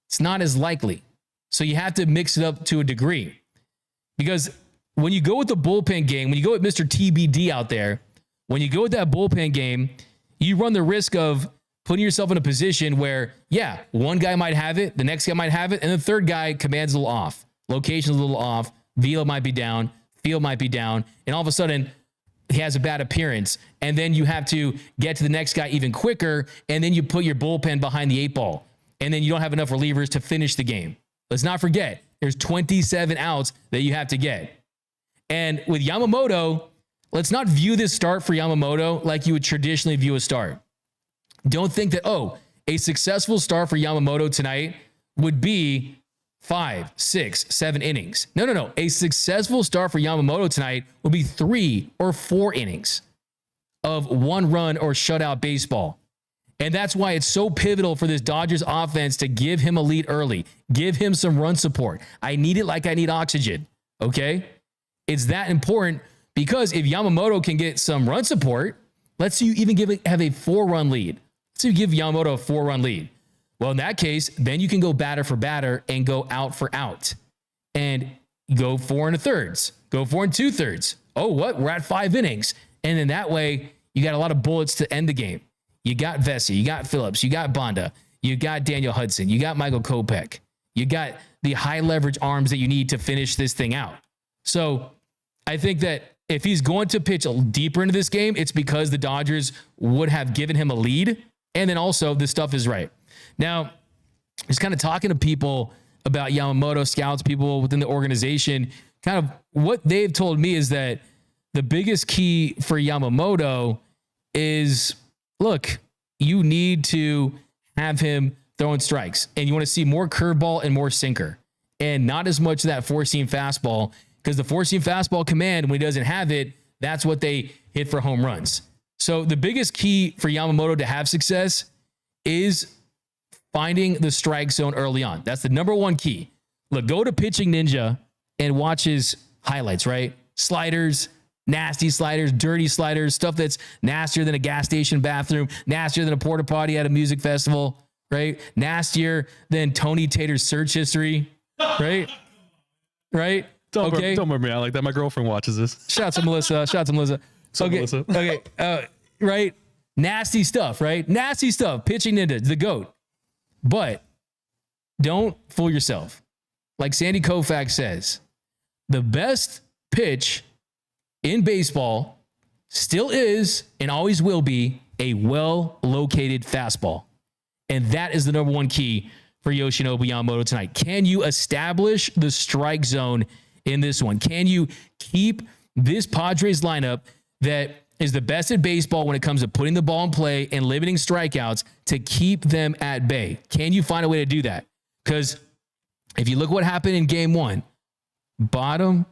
It's not as likely. So you have to mix it up to a degree. Because when you go with the bullpen game, when you go with Mr. TBD out there, when you go with that bullpen game, you run the risk of putting yourself in a position where, yeah, one guy might have it, the next guy might have it, and the third guy command's a little off. Location's a little off. Velo might be down. Field might be down. And all of a sudden, he has a bad appearance. And then you have to get to the next guy even quicker, and then you put your bullpen behind the 8 ball. And then you don't have enough relievers to finish the game. Let's not forget, there's 27 outs that you have to get. And with Yamamoto, let's not view this start for Yamamoto like you would traditionally view a start. Don't think that, a successful start for Yamamoto tonight would be 5, 6, 7 innings. No. A successful start for Yamamoto tonight would be 3 or 4 innings of 1 run or shutout baseball. And that's why it's so pivotal for this Dodgers offense to give him a lead early. Give him some run support. I need it like I need oxygen, okay? It's that important, because if Yamamoto can get some run support, let's say you even have a 4-run lead. Let's say you give Yamamoto a 4-run lead. Well, in that case, then you can go batter for batter and go out for out. And go 4 1/3. Go 4 2/3. Oh, what? We're at 5 innings. And then that way, you got a lot of bullets to end the game. You got Vesey, you got Phillips, you got Bonda, you got Daniel Hudson, you got Michael Kopech. You got the high leverage arms that you need to finish this thing out. So I think that if he's going to pitch deeper into this game, it's because the Dodgers would have given him a lead. And then also this stuff is right. Now, just kind of talking to people about Yamamoto, scouts, people within the organization, kind of what they've told me is that the biggest key for Yamamoto is, look, you need to have him throwing strikes, and you want to see more curveball and more sinker, and not as much of that 4-seam fastball, because the 4-seam fastball command, when he doesn't have it, that's what they hit for home runs. So the biggest key for Yamamoto to have success is finding the strike zone early on. That's the number one key. Look, go to Pitching Ninja and watch his highlights, right? Sliders, nasty sliders, dirty sliders, stuff that's nastier than a gas station bathroom, nastier than a porta potty at a music festival, right? Nastier than Tony Tater's search history, right? Right? Don't remember me out like that. My girlfriend watches this. Shout out to Melissa. Melissa. Okay. Right? Nasty stuff, right? Nasty stuff. Pitching Ninja, the GOAT. But don't fool yourself. Like Sandy Koufax says, the best pitch in baseball still is and always will be a well-located fastball. And that is the number one key for Yoshinobu Yamamoto tonight. Can you establish the strike zone in this one? Can you keep this Padres lineup that is the best at baseball when it comes to putting the ball in play and limiting strikeouts to keep them at bay? Can you find a way to do that? Because if you look what happened in game one, bottom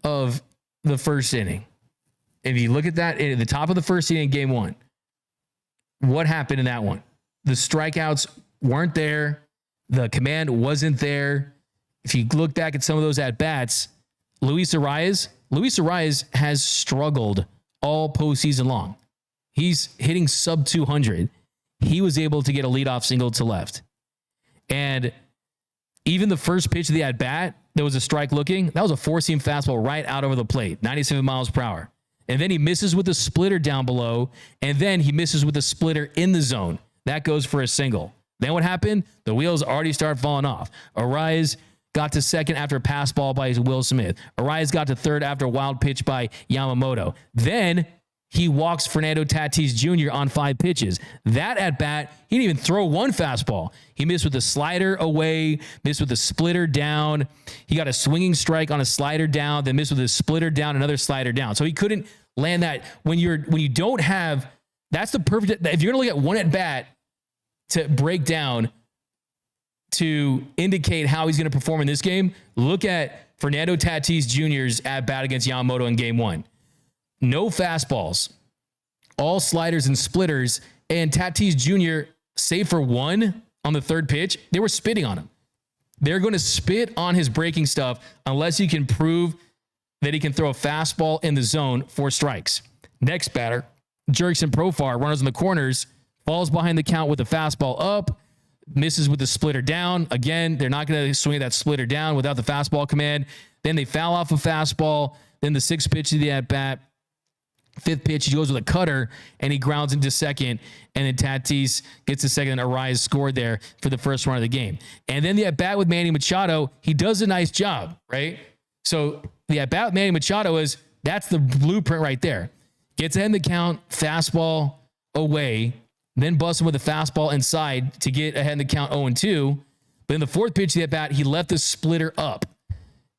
of the first inning, if you look at that at the top of the first inning in game one, what happened in that one? The strikeouts weren't there. The command wasn't there. If you look back at some of those at-bats, Luis Arias has struggled all postseason long. He's hitting sub 200. He was able to get a leadoff single to left. And even the first pitch of the at-bat, there was a strike looking. That was a four-seam fastball right out over the plate, 97 miles per hour. And then he misses with a splitter down below, and then he misses with a splitter in the zone. That goes for a single. Then what happened? The wheels already start falling off. Arias got to second after a pass ball by Will Smith. Arias got to third after a wild pitch by Yamamoto. Then he walks Fernando Tatis Jr. on 5 pitches. That at bat, he didn't even throw one fastball. He missed with a slider away, missed with a splitter down. He got a swinging strike on a slider down, then missed with a splitter down, another slider down. So he couldn't land that. When you don't have, that's the perfect, if you're going to look at one at bat to break down to indicate how he's going to perform in this game, look at Fernando Tatis Jr.'s at bat against Yamamoto in game one. No fastballs, all sliders and splitters, and Tatis Jr., save for one on the third pitch, they were spitting on him. They're going to spit on his breaking stuff unless he can prove that he can throw a fastball in the zone for strikes. Next batter, Jurickson Profar, runners in the corners, falls behind the count with a fastball up, misses with the splitter down. Again, they're not going to swing that splitter down without the fastball command. Then they foul off a fastball. Then the 6th pitch of the at-bat, 5th pitch, he goes with a cutter, and he grounds into second, and then Tatis gets the second, and Arias scored there for the first run of the game. And then the at-bat with Manny Machado, he does a nice job, right? So the at-bat with Manny Machado that's the blueprint right there. Gets ahead in the count, fastball away, then busts him with a fastball inside to get ahead in the count 0-2. But in the 4th pitch of the at-bat, he left the splitter up,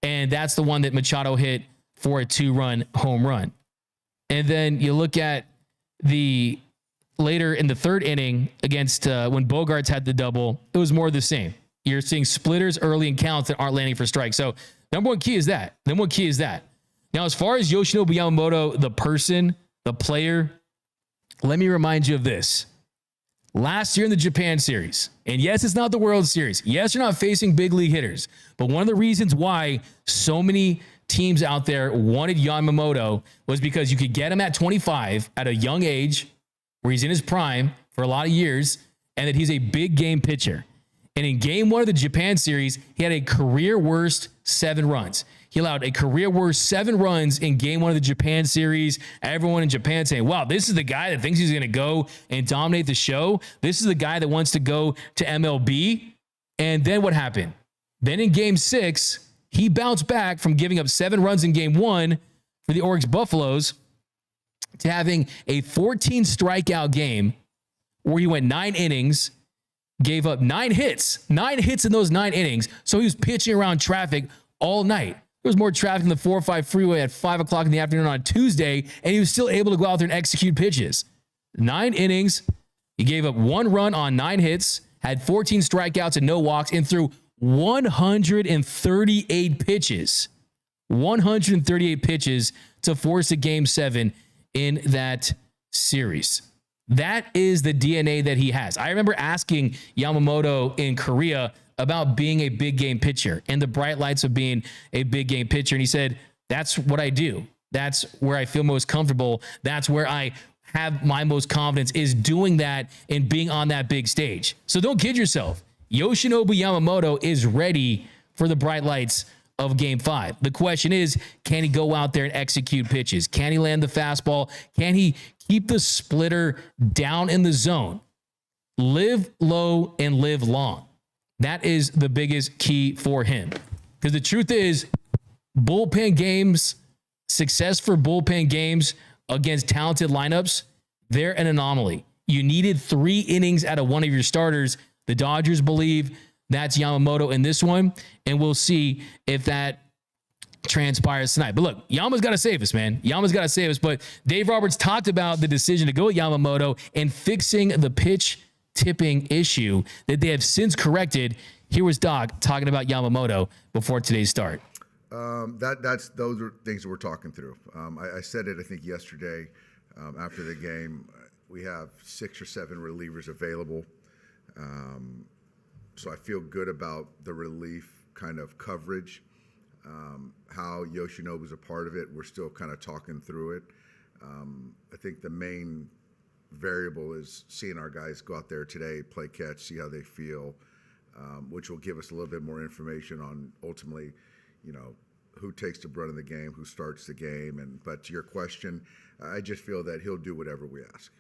and that's the one that Machado hit for a 2-run home run. And then you look at the later in the 3rd inning against when Bogarts had the double, it was more of the same. You're seeing splitters early in counts that aren't landing for strikes. So number one key is that. Now, as far as Yoshinobu Yamamoto, the person, the player, let me remind you of this. Last year in the Japan series, and yes, it's not the World Series. Yes, you're not facing big league hitters, but one of the reasons why so many teams out there wanted Yamamoto was because you could get him at 25 at a young age where he's in his prime for a lot of years, and that he's a big game pitcher. And in game 1 of the Japan series, he had a career worst 7 runs. He allowed a career worst 7 runs in game 1 of the Japan series. Everyone in Japan saying, wow, this is the guy that thinks he's going to go and dominate the show. This is the guy that wants to go to MLB. And then what happened? Then in game 6, he bounced back from giving up 7 runs in game 1 for the Oryx Buffaloes to having a 14 strikeout game where he went 9 innings, gave up 9 hits in those 9 innings. So he was pitching around traffic all night. There was more traffic in the 405 freeway at 5 o'clock in the afternoon on Tuesday, and he was still able to go out there and execute pitches. 9 innings. He gave up 1 run on 9 hits, had 14 strikeouts and no walks, and threw 138 pitches. 138 pitches to force a game 7 in that series. That is the DNA that he has. I remember asking Yamamoto in Korea about being a big game pitcher and the bright lights of being a big game pitcher. And he said, that's what I do. That's where I feel most comfortable. That's where I have my most confidence, is doing that and being on that big stage. So don't kid yourself. Yoshinobu Yamamoto is ready for the bright lights of Game 5. The question is, can he go out there and execute pitches? Can he land the fastball? Can he keep the splitter down in the zone? Live low and live long. That is the biggest key for him. Because the truth is, bullpen games, success for bullpen games against talented lineups, they're an anomaly. You needed 3 innings out of one of your starters. The Dodgers believe that's Yamamoto in this one, and we'll see if that transpires tonight. But look, Yama's got to save us, man. Yama's got to save us. But Dave Roberts talked about the decision to go with Yamamoto and fixing the pitch tipping issue that they have since corrected. Here was Doc talking about Yamamoto before today's start. Those are things that we're talking through. I said it, I think, yesterday after the game. We have 6 or 7 relievers available. So I feel good about the relief kind of coverage. How Yoshinobu's a part of it, we're still kind of talking through it. I think the main variable is seeing our guys go out there today, play catch, see how they feel, which will give us a little bit more information on ultimately, who takes the brunt of the game, who starts the game. But to your question, I just feel that he'll do whatever we ask.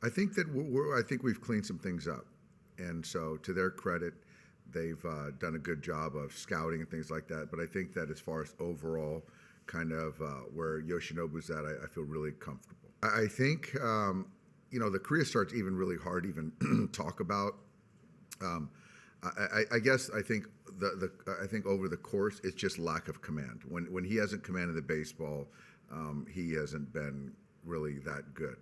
I think that I think we've cleaned some things up. And so to their credit, they've done a good job of scouting and things like that. But I think that as far as overall kind of where Yoshinobu's at, I feel really comfortable. I think, the Korea start's even really hard to even talk about. I think I think over the course, it's just lack of command. When he hasn't commanded the baseball, he hasn't been really that good.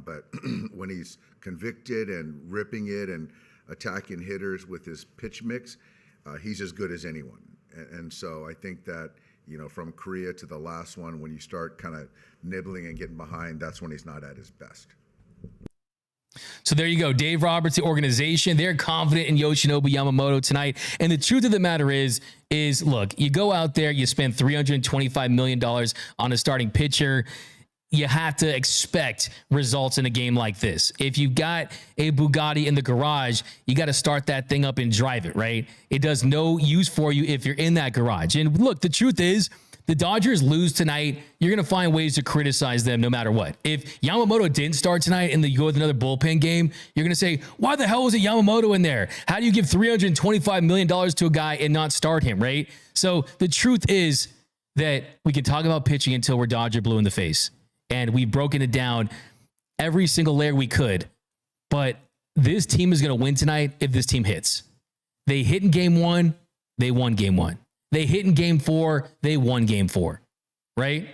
But when he's convicted and ripping it and attacking hitters with his pitch mix, he's as good as anyone. And so I think that, from Korea to the last one, when you start kind of nibbling and getting behind, that's when he's not at his best. So there you go. Dave Roberts, the organization, they're confident in Yoshinobu Yamamoto tonight. And the truth of the matter is look, you go out there, you spend $325 million on a starting pitcher. You have to expect results in a game like this. If you've got a Bugatti in the garage, you got to start that thing up and drive it, right? It does no use for you if you're in that garage. And look, the truth is, the Dodgers lose tonight, you're going to find ways to criticize them no matter what. If Yamamoto didn't start tonight and you go with another bullpen game, you're going to say, why the hell was it Yamamoto in there? How do you give $325 million to a guy and not start him, right? So the truth is that we can talk about pitching until we're Dodger blue in the face. And we've broken it down every single layer we could. But this team is going to win tonight if this team hits. They hit in game 1, they won game 1. They hit in game 4, they won game 4, right?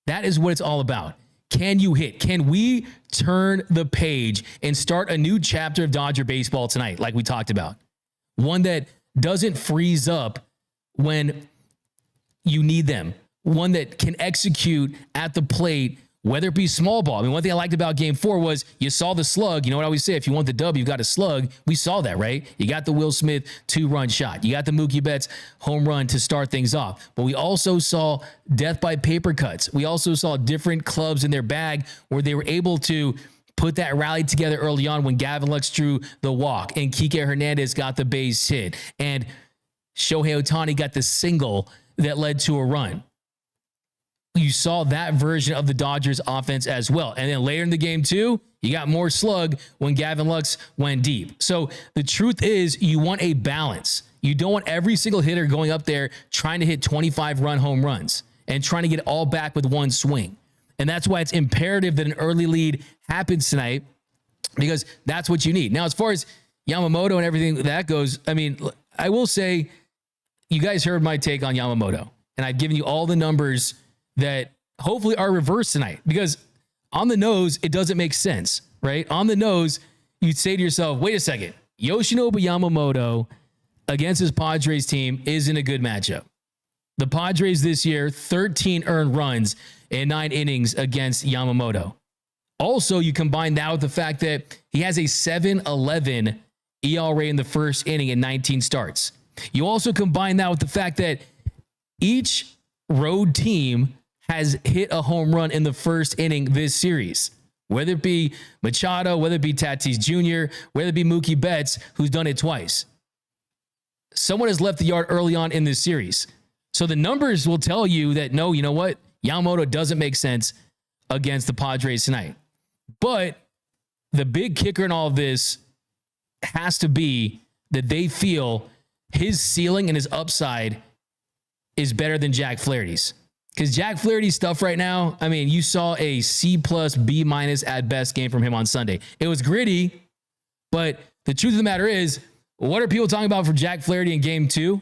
That is what it's all about. Can you hit? Can we turn the page and start a new chapter of Dodger baseball tonight, like we talked about? One that doesn't freeze up when you need them. One that can execute at the plate, whether it be small ball. I mean, one thing I liked about game 4 was you saw the slug. You know what I always say? If you want the W, you got a slug. We saw that, right? You got the Will Smith 2-run shot. You got the Mookie Betts home run to start things off. But we also saw death by paper cuts. We also saw different clubs in their bag where they were able to put that rally together early on when Gavin Lux drew the walk and Kike Hernandez got the base hit and Shohei Ohtani got the single that led to a run. You saw that version of the Dodgers offense as well. And then later in the game too, you got more slug when Gavin Lux went deep. So the truth is you want a balance. You don't want every single hitter going up there trying to hit 25-run home runs and trying to get it all back with one swing. And that's why it's imperative that an early lead happens tonight, because that's what you need. Now, as far as Yamamoto and everything that goes, I mean, I will say you guys heard my take on Yamamoto, and I've given you all the numbers that hopefully are reversed tonight, because on the nose, it doesn't make sense, right? On the nose, you'd say to yourself, wait a second, Yoshinobu Yamamoto against his Padres team isn't a good matchup. The Padres this year, 13 earned runs in 9 innings against Yamamoto. Also, you combine that with the fact that he has a 7.11 ERA in the first inning in 19 starts. You also combine that with the fact that each road team has hit a home run in the first inning this series, whether it be Machado, whether it be Tatis Jr., whether it be Mookie Betts, who's done it twice. Someone has left the yard early on in this series. So the numbers will tell you that, no, you know what? Yamamoto doesn't make sense against the Padres tonight. But the big kicker in all of this has to be that they feel his ceiling and his upside is better than Jack Flaherty's. Because Jack Flaherty's stuff right now, I mean, you saw a C+, B- at best game from him on Sunday. It was gritty, but the truth of the matter is, what are people talking about for Jack Flaherty in game 2?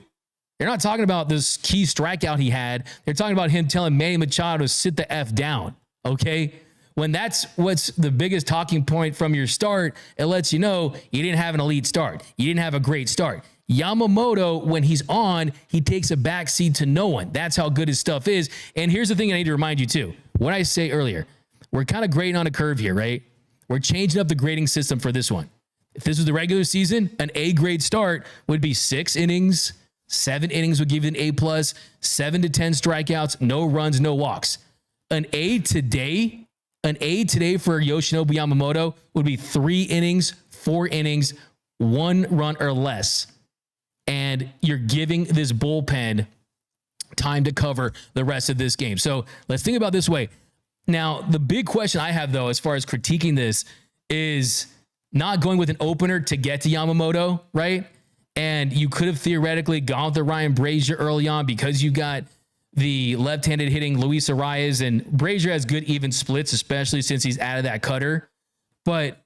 They're not talking about this key strikeout he had. They're talking about him telling Manny Machado to sit the F down, okay? When that's what's the biggest talking point from your start, it lets you know you didn't have an elite start. You didn't have a great start. Yamamoto, when he's on, he takes a backseat to no one. That's how good his stuff is. And here's the thing I need to remind you too. What I say earlier, we're kind of grading on a curve here, right? We're changing up the grading system for this one. If this was the regular season, an A grade start would be 6 innings, 7 innings would give you an A+, 7 to 10 strikeouts, no runs, no walks. An A today for Yoshinobu Yamamoto would be 3 innings, 4 innings, 1 run or less. And you're giving this bullpen time to cover the rest of this game. So let's think about it this way. Now, the big question I have, though, as far as critiquing this is not going with an opener to get to Yamamoto, right? And you could have theoretically gone with the Ryan Brazier early on because you got the left-handed hitting Luis Arias, and Brazier has good even splits, especially since he's out of that cutter. But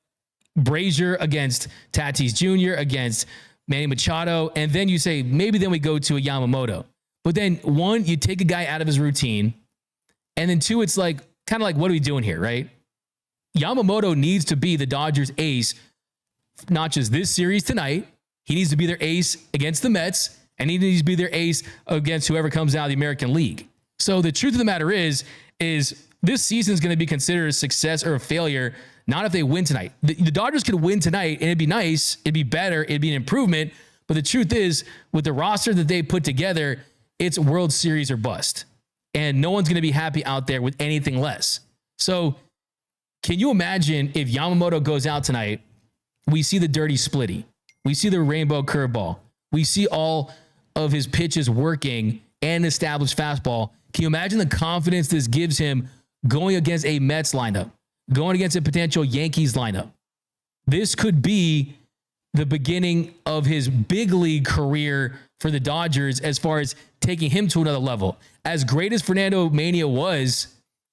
Brazier against Tatis Jr., against Manny Machado, and then you say, maybe then we go to a Yamamoto. But then, one, you take a guy out of his routine, and then 2, it's like, kind of like, what are we doing here, right? Yamamoto needs to be the Dodgers' ace, not just this series tonight. He needs to be their ace against the Mets, and he needs to be their ace against whoever comes out of the American League. So the truth of the matter is this season is going to be considered a success or a failure, not if they win tonight. The Dodgers could win tonight, and it'd be nice, it'd be better, it'd be an improvement. But the truth is, with the roster that they put together, it's World Series or bust. And no one's going to be happy out there with anything less. So can you imagine if Yamamoto goes out tonight, we see the dirty splitty, we see the rainbow curveball, we see all of his pitches working and established fastball. Can you imagine the confidence this gives him going against a Mets lineup, going against a potential Yankees lineup? This could be the beginning of his big league career for the Dodgers as far as taking him to another level. As great as Fernando Mania was,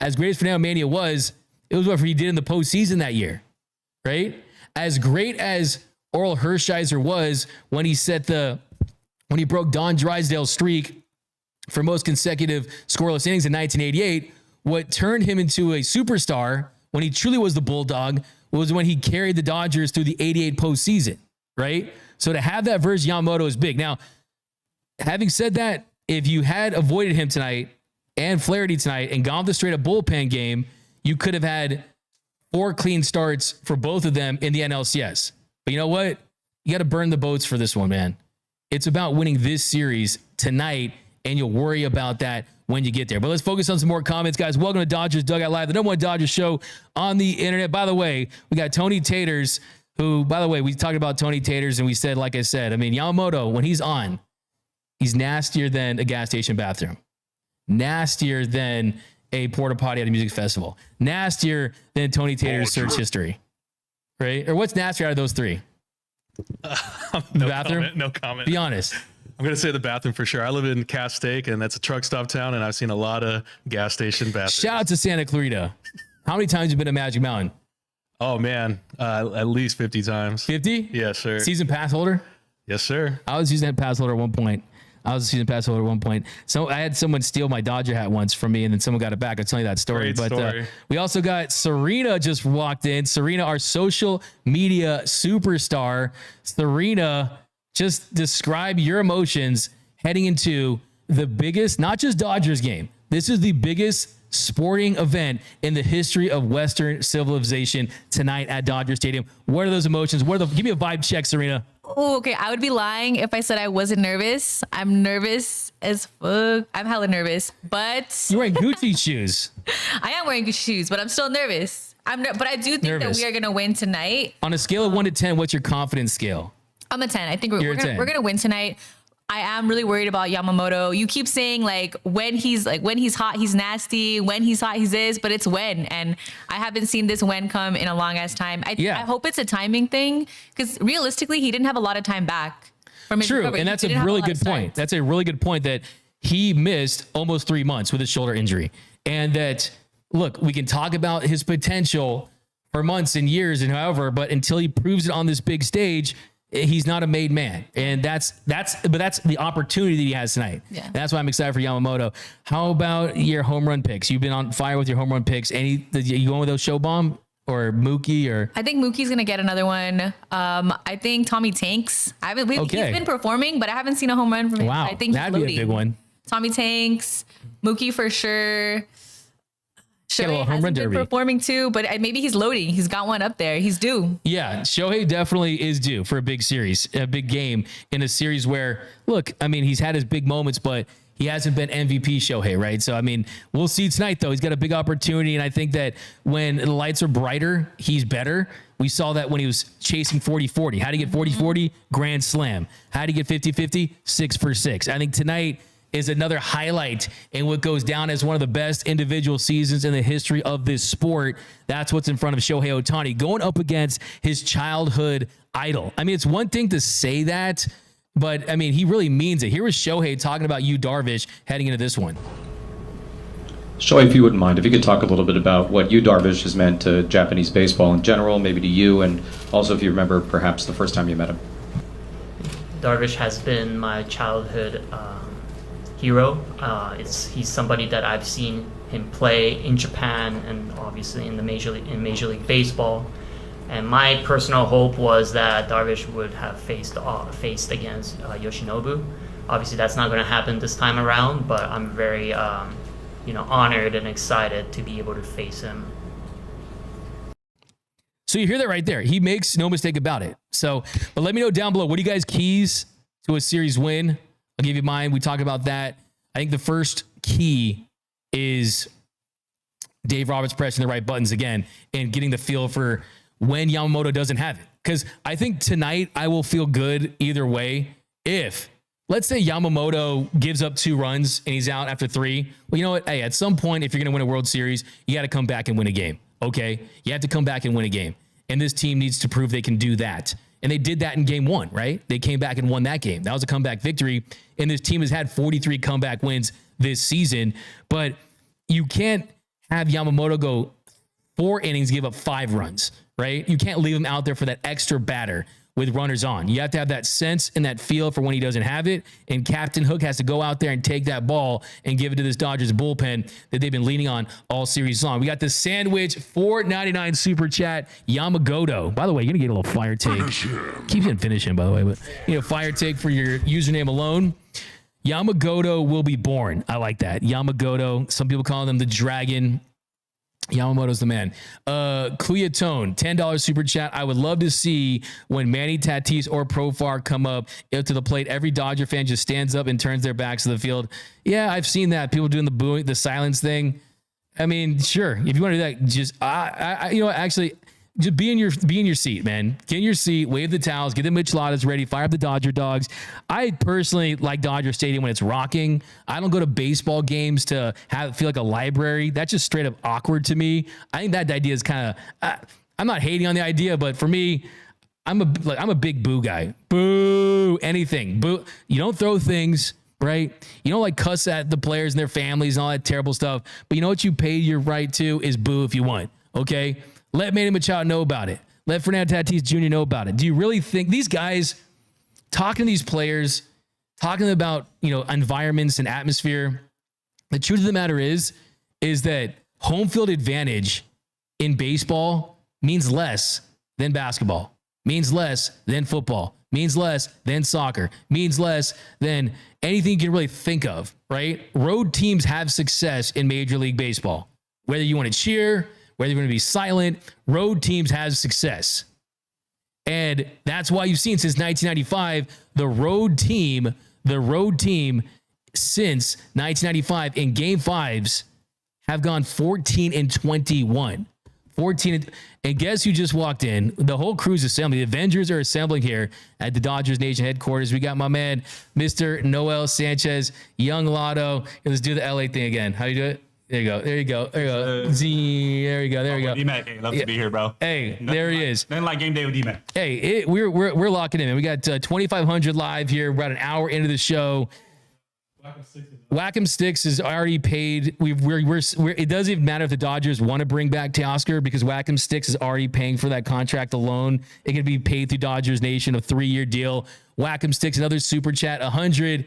it was what he did in the postseason that year, right? As great as Oral Hershiser was when he broke Don Drysdale's streak for most consecutive scoreless innings in 1988, what turned him into a superstar when he truly was the Bulldog was when he carried the Dodgers through the 88 postseason, right? So to have that versus Yamamoto is big. Now, having said that, if you had avoided him tonight and Flaherty tonight and gone the straight up bullpen game, you could have had 4 clean starts for both of them in the NLCS. But you know what? You got to burn the boats for this one, man. It's about winning this series tonight, and you'll worry about that when you get there. But let's focus on some more comments, guys. Welcome to Dodgers Dugout Live, the #1 Dodgers show on the internet. By the way, we got Tony Taters, who, by the way, we talked about Tony Taters, and we said, like I said, I mean, Yamamoto, when he's on, he's nastier than a gas station bathroom, nastier than a porta potty at a music festival, nastier than Tony Tater's search history, right? Or what's nastier out of those 3? The bathroom? No comment. Be honest. I'm going to say the bathroom for sure. I live in Castaic, and that's a truck stop town, and I've seen a lot of gas station bathrooms. Shout out to Santa Clarita. How many times have you been to Magic Mountain? Oh, man. At least 50 times. 50? Yes, sir. Season pass holder? Yes, sir. I was using that pass holder at one point. So I had someone steal my Dodger hat once from me, and then someone got it back. I'll tell you that story. Great story. We also got Serena just walked in. Serena, our social media superstar. Serena, just describe your emotions heading into the biggest, not just Dodgers game, This is the biggest sporting event in the history of Western civilization tonight at Dodger Stadium. What are those emotions? Give me a vibe check, Serena. Oh, okay. I would be lying if I said I wasn't nervous. I'm nervous as fuck. I'm hella nervous, but You're wearing Gucci shoes. I am wearing Gucci shoes, but I'm still nervous. But I do think that we are going to win tonight. On a scale of 1 to 10, what's your confidence scale? I'm a 10. I think we're You're a 10. going to win tonight. I am really worried about Yamamoto. You keep saying when he's hot, he's nasty. When he's hot, he's this, but it's when. And I haven't seen this when come in a long ass time. I hope it's a timing thing because realistically, he didn't have a lot of time back from his recovery. And that's a really good point. That's a really good point that he missed almost 3 months with his shoulder injury. And that, look, we can talk about his potential for months and years and however, but until he proves it on this big stage, he's not a made man. And that's the opportunity that he has tonight. Yeah. And that's why I'm excited for Yamamoto. How about your home run picks? You've been on fire with your home run picks. You going with those Show Bomb or Mookie or? I think Mookie's going to get another one. I think Tommy Tanks. He's been performing, but I haven't seen a home run from him. Wow. I think that'd be a big one. Tommy Tanks, Mookie for sure. Shohei hasn't been performing too, but maybe he's loading. He's got one up there. He's due. Yeah, Shohei definitely is due for a big series, a big game in a series where, look, I mean, he's had his big moments, but he hasn't been MVP Shohei, right? So, I mean, we'll see tonight, though. He's got a big opportunity, and I think that when the lights are brighter, he's better. We saw that when he was chasing 40-40. How to get 40-40? Grand slam. How to get 50-50? 6 for 6. I think tonight is another highlight in what goes down as one of the best individual seasons in the history of this sport. That's what's in front of Shohei Ohtani, going up against his childhood idol. I mean, it's one thing to say that, but I mean, he really means it. Here was Shohei talking about you, Darvish, heading into this one. Shohei, if you wouldn't mind, if you could talk a little bit about what you, Darvish, has meant to Japanese baseball in general, maybe to you, and also if you remember perhaps the first time you met him. Darvish has been my childhood hero. He's somebody that I've seen him play in Japan and obviously in Major League Baseball. And my personal hope was that Darvish would have faced against Yoshinobu. Obviously, that's not going to happen this time around, but I'm very honored and excited to be able to face him. So you hear that right there. He makes no mistake about it. So, but let me know down below, what do you guys keys to a series win? I'll give you mine. We talked about that. I think the first key is Dave Roberts pressing the right buttons again and getting the feel for when Yamamoto doesn't have it. Because I think tonight I will feel good either way. If, let's say Yamamoto gives up 2 runs and he's out after 3. Well, you know what? Hey, at some point, if you're going to win a World Series, you got to come back and win a game. Okay? You have to come back and win a game. And this team needs to prove they can do that. And they did that in game 1, right? They came back and won that game. That was a comeback victory. And this team has had 43 comeback wins this season. But you can't have Yamamoto go 4 innings, give up 5 runs, right? You can't leave him out there for that extra batter with runners on. You have to have that sense and that feel for when he doesn't have it. And Captain Hook has to go out there and take that ball and give it to this Dodgers bullpen that they've been leaning on all series long. We got the Sandwich $4.99 super chat. Yamamoto. By the way, you're going to get a little fire take. Keep saying finish him, by the way, but fire take for your username alone. Yamamoto will be born. I like that. Yamamoto. Some people call him the dragon. Yamamoto's the man. Cleotone, $10 super chat. I would love to see when Manny Tatis or Profar come up to the plate, every Dodger fan just stands up and turns their backs to the field. Yeah, I've seen that. People doing the booing, the silence thing. I mean, sure. If you want to do that, just actually, just be in your seat, man. Get in your seat, wave the towels, get the micheladas ready, fire up the Dodger dogs. I personally like Dodger Stadium when it's rocking. I don't go to baseball games to feel like a library. That's just straight up awkward to me. I think that idea is kind of. I'm not hating on the idea, but for me, I'm a big boo guy. Boo anything. Boo. You don't throw things. Right? You don't cuss at the players and their families and all that terrible stuff. But you know what you paid your right to is boo if you want. Okay? Let Manny Machado know about it. Let Fernando Tatis Jr. know about it. Do you really think these guys talking to these players, talking about, environments and atmosphere, the truth of the matter is that home field advantage in baseball means less than basketball. means less than football, means less than soccer, means less than anything you can really think of, right? Road teams have success in Major League Baseball. Whether you want to cheer, whether you want to be silent, road teams have success. And that's why you've seen since 1995, the road team since 1995 in game fives have gone 14-21. 14, and guess who just walked in? The whole crew's assembling. The Avengers are assembling here at the Dodgers Nation headquarters. We got my man, Mr. Noel Sanchez, Young Lotto. Let's do the LA thing again. How you do it? There you go. There you go. There you go. Z. There you go. There you go. D-Mac, hey, love to be here, bro. Hey, there he is. Nothing like game day with D-Mac. Hey, we're locking in, man. We got 2,500 live here. We're about an hour into the show. Whack'em Sticks is already paid. It doesn't even matter if the Dodgers want to bring back Teoscar because Whack'em Sticks is already paying for that contract alone. It can be paid through Dodgers Nation, a 3-year deal. Whack'em Sticks, another super chat, 100,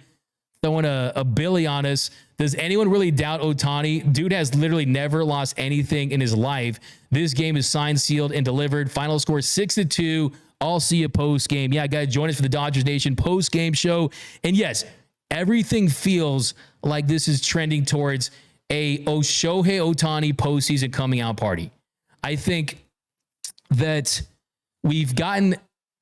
throwing a Billy on us. Does anyone really doubt Ohtani? Dude has literally never lost anything in his life. This game is signed, sealed, and delivered. Final score 6-2. I'll see you post game. Yeah, guys, join us for the Dodgers Nation post game show. And yes, everything feels like this is trending towards a Shohei Ohtani postseason coming out party. I think that we've gotten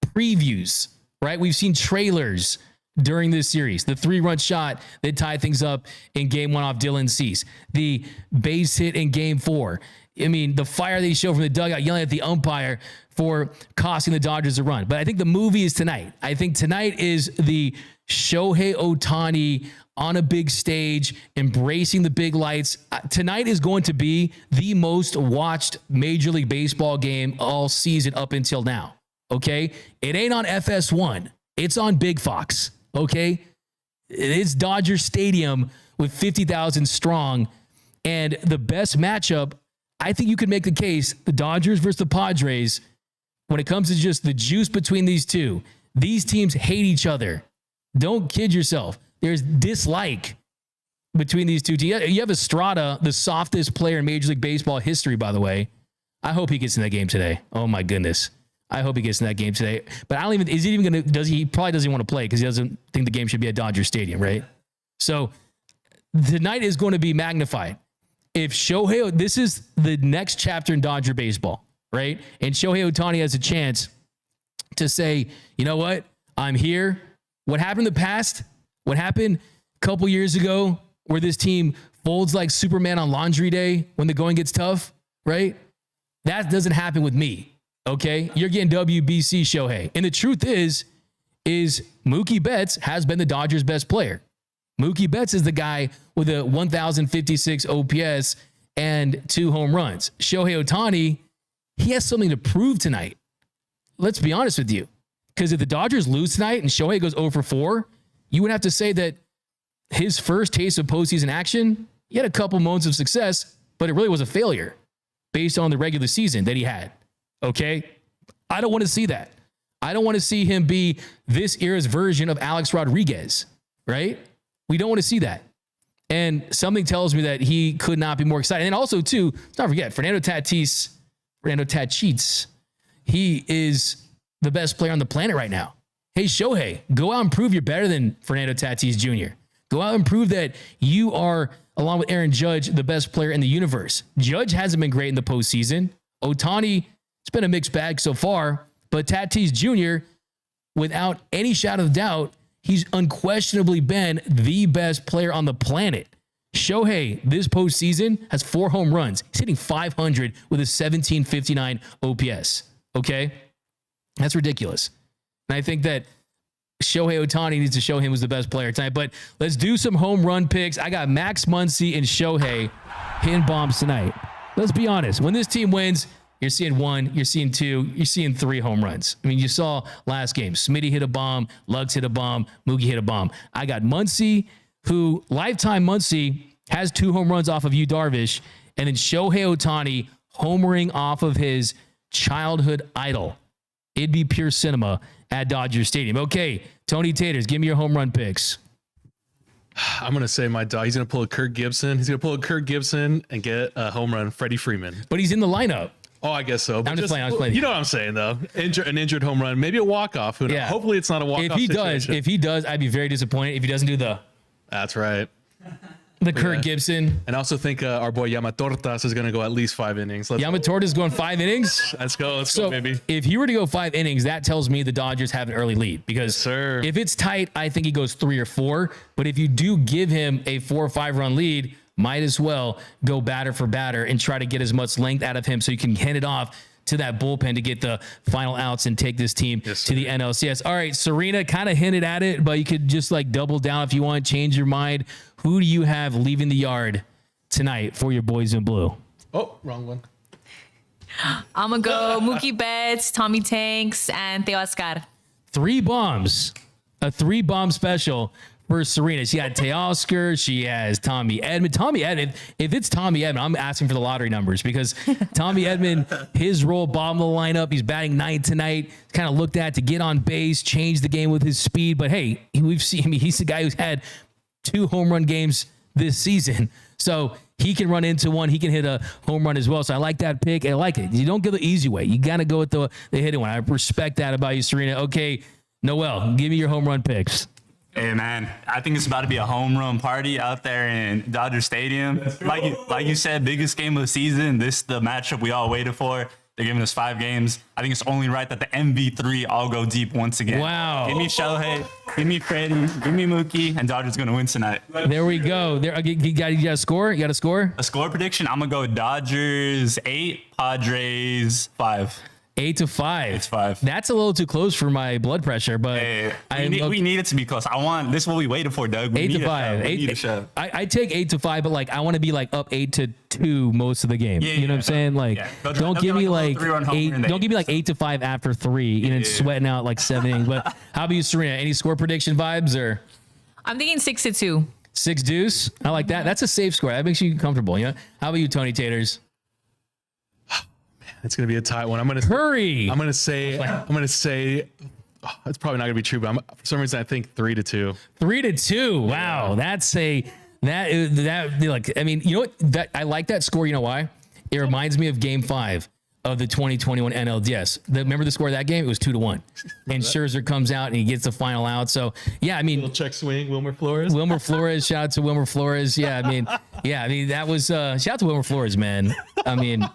previews, right? We've seen trailers during this series. The 3-run shot that tied things up in game 1 off Dylan Cease. The base hit in game 4. I mean, the fire they show from the dugout yelling at the umpire for costing the Dodgers a run. But I think the movie is tonight. I think tonight is the Shohei Ohtani on a big stage, embracing the big lights. Tonight is going to be the most watched Major League Baseball game all season up until now. Okay? It ain't on FS1. It's on Big Fox. Okay? It's Dodger Stadium with 50,000 strong. And the best matchup, I think you could make the case, the Dodgers versus the Padres, when it comes to just the juice between these two. These teams hate each other. Don't kid yourself. There's dislike between these two teams. You have Estrada, the softest player in Major League Baseball history, by the way. I hope he gets in that game today. Oh my goodness. I hope he gets in that game today. But I don't even, is he even going to, he probably doesn't want to play because he doesn't think the game should be at Dodger Stadium, right? So tonight is going to be magnified. If Shohei, this is the next chapter in Dodger baseball, right? And Shohei Ohtani has a chance to say, you know what? I'm here. What happened in the past? What happened a couple years ago where this team folds like Superman on laundry day when the going gets tough, right? That doesn't happen with me, okay? You're getting WBC Shohei. And the truth is Mookie Betts has been the Dodgers' best player. Mookie Betts is the guy with a 1,056 OPS and 2 home runs. Shohei Ohtani, he has something to prove tonight. Let's be honest with you. Because if the Dodgers lose tonight and Shohei goes 0 for 4, you would have to say that his first taste of postseason action, he had a couple moments of success, but it really was a failure based on the regular season that he had. Okay? I don't want to see that. I don't want to see him be this era's version of Alex Rodriguez, right? We don't want to see that. And something tells me that he could not be more excited. And also, too, let's not forget, Fernando Tatis, he is the best player on the planet right now. Hey, Shohei, go out and prove you're better than Fernando Tatis Jr. Go out and prove that you are, along with Aaron Judge, the best player in the universe. Judge hasn't been great in the postseason. Ohtani, it's been a mixed bag so far, but Tatis Jr., without any shadow of doubt, he's unquestionably been the best player on the planet. Shohei, this postseason, has 4 home runs. He's hitting 500 with a 1759 OPS. Okay? That's ridiculous. And I think that Shohei Ohtani needs to show him who's the best player tonight. But let's do some home run picks. I got Max Muncy and Shohei hitting bombs tonight. Let's be honest. When this team wins, you're seeing 1, you're seeing 2, you're seeing 3 home runs. I mean, you saw last game. Smitty hit a bomb, Luggs hit a bomb, Mookie hit a bomb. I got Muncy, who lifetime Muncy has 2 home runs off of Yu Darvish, and then Shohei Ohtani homering off of his childhood idol. It'd be pure cinema at Dodger Stadium. Okay, Tony Taters, give me your home run picks. I'm going to say my dog, he's going to pull a Kirk Gibson. He's going to pull a Kirk Gibson and get a home run, Freddie Freeman. But he's in the lineup. Oh, I guess so. But I'm just playing. You know what I'm saying, though. An injured home run, maybe a walk-off. Who knows? Yeah. Hopefully it's not a walk-off situation. If he does, I'd be very disappointed. If he doesn't do That's right. the Kurt Gibson. And I also think our boy Yamatortas is going to go at least 5 innings. Yamamoto's going 5 innings. Let's go, baby. If he were to go 5 innings, that tells me the Dodgers have an early lead because if it's tight, I think he goes 3 or 4. But if you do give him a 4 or 5 run lead, might as well go batter for batter and try to get as much length out of him so you can hand it off to that bullpen to get the final outs and take this team to the NLCS. All right, Serena kind of hinted at it, but you could just like double down if you want, change your mind. Who do you have leaving the yard tonight for your boys in blue? Oh, wrong one. I'm going to go Mookie Betts, Tommy Tanks, and Teoscar. 3 bombs. A 3-bomb special for Serena. She had Teoscar. She has Tommy Edman. Tommy Edman, if it's Tommy Edman, I'm asking for the lottery numbers because Tommy Edman, his role, bottom of the lineup, he's batting 9th tonight. Kind of looked at to get on base, change the game with his speed. But hey, we've seen, I mean, he's the guy who's had 2 home run games this season. So he can run into one. He can hit a home run as well. So I like that pick. I like it. You don't go the easy way. You got to go with the hitting one. I respect that about you, Serena. Okay, Noel, give me your home run picks. Hey man, I think it's about to be a home run party out there in Dodger Stadium. Like you said, biggest game of the season. This is the matchup we all waited for. They're giving us 5 games. I think it's only right that the MV3 all go deep once again. Wow. Give me Shohei, give me Freddie, give me Mookie, and Dodgers gonna win tonight. There we go. There, you got a score? You got a score? A score prediction, I'm gonna go Dodgers 8, Padres 5. 8-5. It's 5. That's a little too close for my blood pressure, but hey, we need it to be close. This is what we waited for, Doug. 8-5. We need a show. I take 8-5, but like I want to be like up 8-2 most of the game. You know what I'm saying? Like, don't give me like 8. Don't give me like 8-5 after 3, and then sweating out like 7 innings. But how about you, Serena? Any score prediction vibes or? I'm thinking 6-2. 6 deuce. I like that. That's a safe score. That makes you comfortable. You know. How about you, Tony Taters? It's gonna be a tight one. I'm gonna hurry. I'm gonna say. It's probably not gonna be true, but for some reason I think 3-2. 3-2. Wow, that's that. Like, I mean, you know what? That I like that score. You know why? It reminds me of Game 5 of the 2021 NLDS. Remember the score of that game? It was 2-1, and Scherzer comes out and he gets the final out. So yeah, I mean, little check swing, Wilmer Flores. Shout out to Wilmer Flores. Yeah, I mean, that was shout out to Wilmer Flores, man. I mean.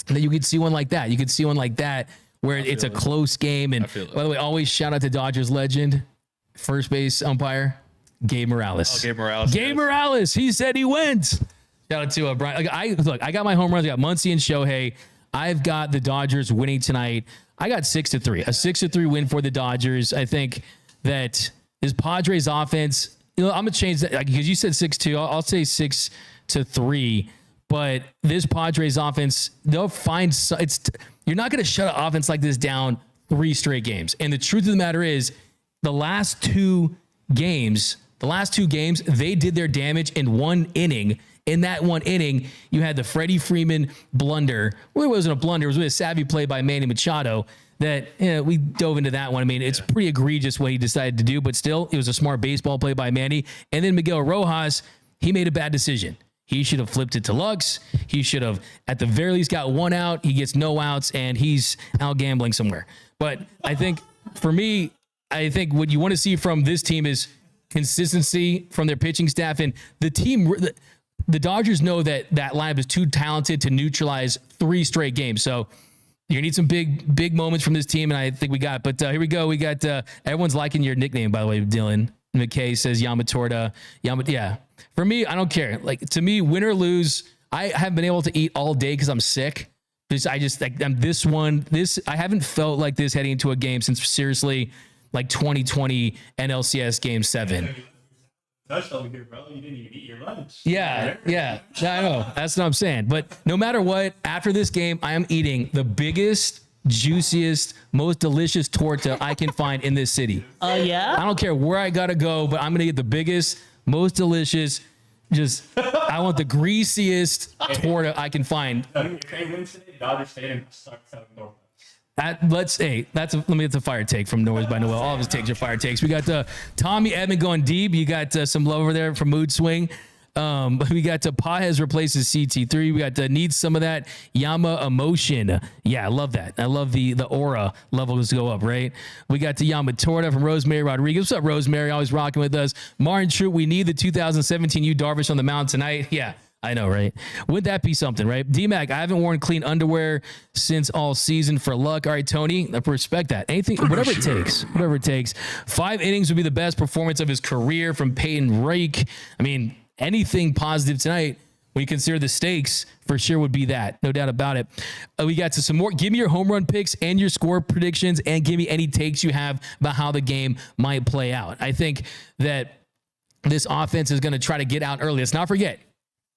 That you could see one like that. You could see one like that where it's a close game. And by the way, always shout out to Dodgers legend, first base umpire, Gabe Morales. Oh, Gabe Morales. Gabe Morales. He said he went. Shout out to Brian. I got my home runs. I got Muncy and Shohei. I've got the Dodgers winning tonight. I got 6-3. A 6-3 win for the Dodgers. I think that this Padres offense, I'm going to change that because you said 6-2. I'll say 6-3. But this Padres offense, they'll find you're not going to shut an offense like this down 3 straight games. And the truth of the matter is, the last two games, they did their damage in 1 inning. In that 1 inning, you had the Freddie Freeman blunder. Well, it wasn't a blunder. It was really a savvy play by Manny Machado that we dove into that one. I mean, it's pretty egregious what he decided to do, but still, it was a smart baseball play by Manny. And then Miguel Rojas, he made a bad decision. He should have flipped it to Lux. He should have, at the very least, got 1 out. He gets no outs, and he's out gambling somewhere. But I think, for me, what you want to see from this team is consistency from their pitching staff. And the team, the Dodgers know that lineup is too talented to neutralize 3 straight games. So you're going to need some big moments from this team, and I think we got it. But here we go. We got everyone's liking your nickname, by the way, Dylan. McKay says Yamatorta. Yeah. For me, I don't care. Like, to me, win or lose, I haven't been able to eat all day because I'm sick. I haven't felt like this heading into a game since seriously like 2020 NLCS Game 7. Touched over here, bro. You didn't even eat your lunch. Yeah. I know. That's what I'm saying. But no matter what, after this game, I am eating the biggest, juiciest, most delicious torta I can find in this city. Oh, yeah? I don't care where I gotta go, but I'm gonna get the biggest, most delicious, I want the greasiest torta I can find. Let me get the fire take from Noise by Noel. All of his takes are fire takes. We got Tommy Edman going deep. You got some love over there from Mood Swing. But we got to Pajes replaces CT3. We got to need some of that Yama emotion. Yeah, I love that. I love the aura levels go up, right? We got to Yamamoto from Rosemary Rodriguez. What's up, Rosemary? Always rocking with us. Martin Troop, we need the 2017 Yu Darvish on the mound tonight. Yeah. I know, right? Wouldn't that be something, right? D-Mac, I haven't worn clean underwear since all season for luck. All right, Tony, I respect that. Anything, whatever it takes, whatever it takes. 5 innings would be the best performance of his career from Peyton Rake. I mean, anything positive tonight, when you consider the stakes, for sure would be that. No doubt about it. We got to some more. Give me your home run picks and your score predictions, and give me any takes you have about how the game might play out. I think that this offense is going to try to get out early. Let's not forget.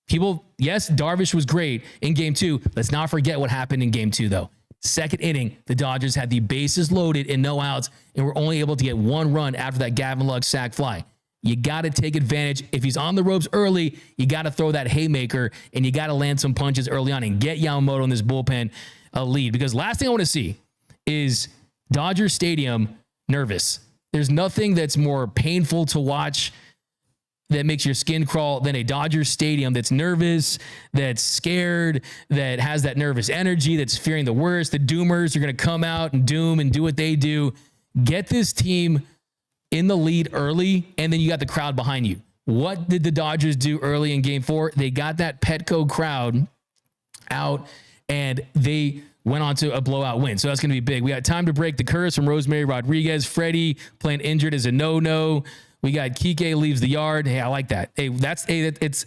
People, yes, Darvish was great in game 2. Let's not forget what happened in game 2, though. Second inning, the Dodgers had the bases loaded and no outs, and were only able to get 1 run after that Gavin Lux sac fly. You got to take advantage. If he's on the ropes early, you got to throw that haymaker, and you got to land some punches early on and get Yamamoto in this bullpen a lead. Because last thing I want to see is Dodger Stadium nervous. There's nothing that's more painful to watch that makes your skin crawl than a Dodgers stadium that's nervous, that's scared, that has that nervous energy, that's fearing the worst. The doomers are going to come out and doom and do what they do. Get this team in the lead early, and then you got the crowd behind you. What did the Dodgers do early in game 4? They got that Petco crowd out, and they went on to a blowout win. So that's going to be big. We got time to break the curse from Rosemary Rodriguez. Freddie playing injured is a no-no. We got Kike leaves the yard. Hey, I like that. Hey, it's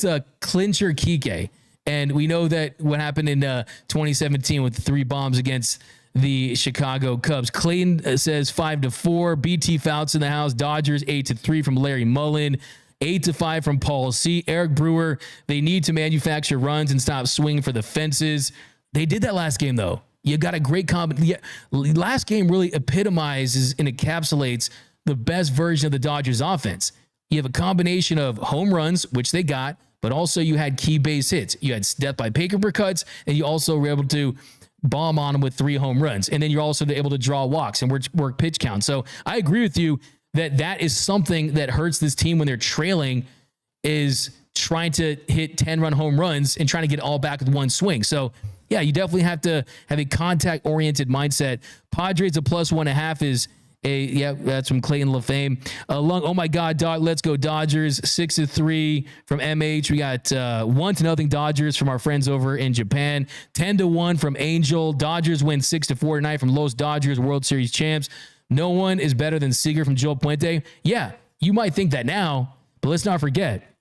a clincher Kike. And we know that what happened in 2017 with the 3 bombs against the Chicago Cubs. Clayton says 5-4. BT Fouts in the house. Dodgers 8-3 from Larry Mullen. 8-5 from Paul C. Eric Brewer. They need to manufacture runs and stop swinging for the fences. They did that last game, though. You got a great combination. Last game really epitomizes and encapsulates the best version of the Dodgers offense. You have a combination of home runs, which they got, but also you had key base hits. You had death by paper cuts, and you also were able to bomb on them with 3 home runs. And then you're also able to draw walks and work pitch count. So I agree with you that is something that hurts this team when they're trailing, is trying to hit 10-run home runs and trying to get it all back with 1 swing. So yeah, you definitely have to have a contact-oriented mindset. Padres a +1.5 is that's from Clayton LaFame. Oh my God, let's go Dodgers. 6-3 from MH. We got 1-0 Dodgers from our friends over in Japan. 10-1 from Angel. Dodgers win 6-4 tonight from Los Dodgers, World Series champs. No one is better than Seager from Joe Puente. Yeah, you might think that now, but let's not forget,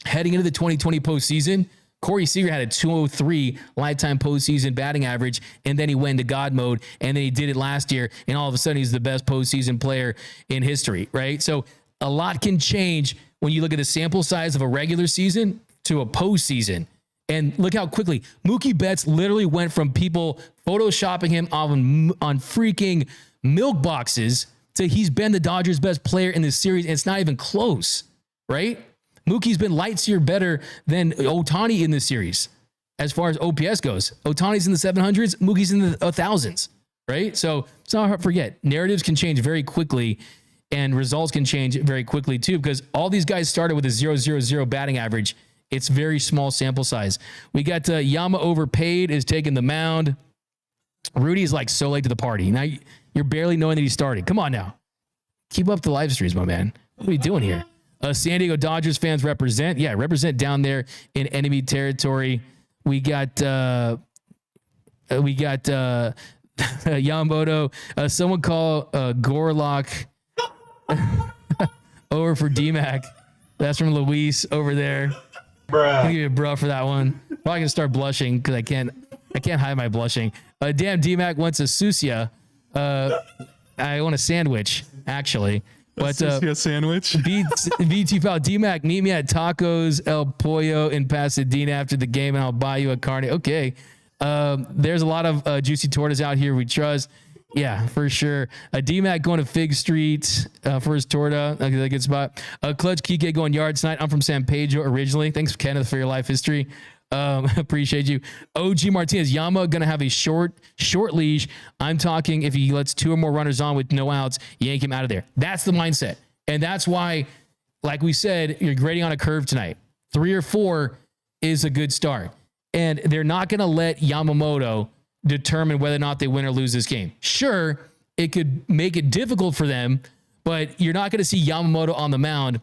heading into the 2020 postseason, Corey Seager had a 203 lifetime postseason batting average, and then he went into God mode, and then he did it last year, and all of a sudden he's the best postseason player in history, right? So a lot can change when you look at the sample size of a regular season to a postseason. And look how quickly Mookie Betts literally went from people photoshopping him on freaking milk boxes to he's been the Dodgers' best player in this series, and it's not even close, right? Mookie's been light year better than Ohtani in this series as far as OPS goes. Ohtani's in the 700s, Mookie's in the 1000s, right? So it's not hard to forget. Narratives can change very quickly, and results can change very quickly too, because all these guys started with a 0.00 batting average. It's very small sample size. We got Yama overpaid is taking the mound. Rudy's like so late to the party. Now you're barely knowing that he started. Come on now. Keep up the live streams, my man. What are we doing here? San Diego Dodgers fans represent. Yeah, represent down there in enemy territory. We got Yamamoto. Someone call Gorlock over for D-Mac. That's from Luis over there. Bruh. I'll give you a bruh for that one. Probably gonna start blushing because I can't hide my blushing. Damn, D-Mac wants a sucia. I want a sandwich, actually. But a sandwich. BT Foul D-Mac, meet me at Tacos El Pollo in Pasadena after the game, and I'll buy you a carne. Okay. There's a lot of juicy tortas out here we trust. Yeah, for sure. D-Mac going to Fig Street for his torta. That's a good spot. Clutch Kike going yards tonight. I'm from San Pedro originally. Thanks, Kenneth, for your life history. Appreciate you. OG Martinez, Yama gonna have a short leash. I'm talking if he lets 2 or more runners on with no outs, yank him out of there. That's the mindset. And that's why, like we said, you're grading on a curve tonight. 3 or 4 is a good start. And they're not going to let Yamamoto determine whether or not they win or lose this game. Sure, it could make it difficult for them, but you're not going to see Yamamoto on the mound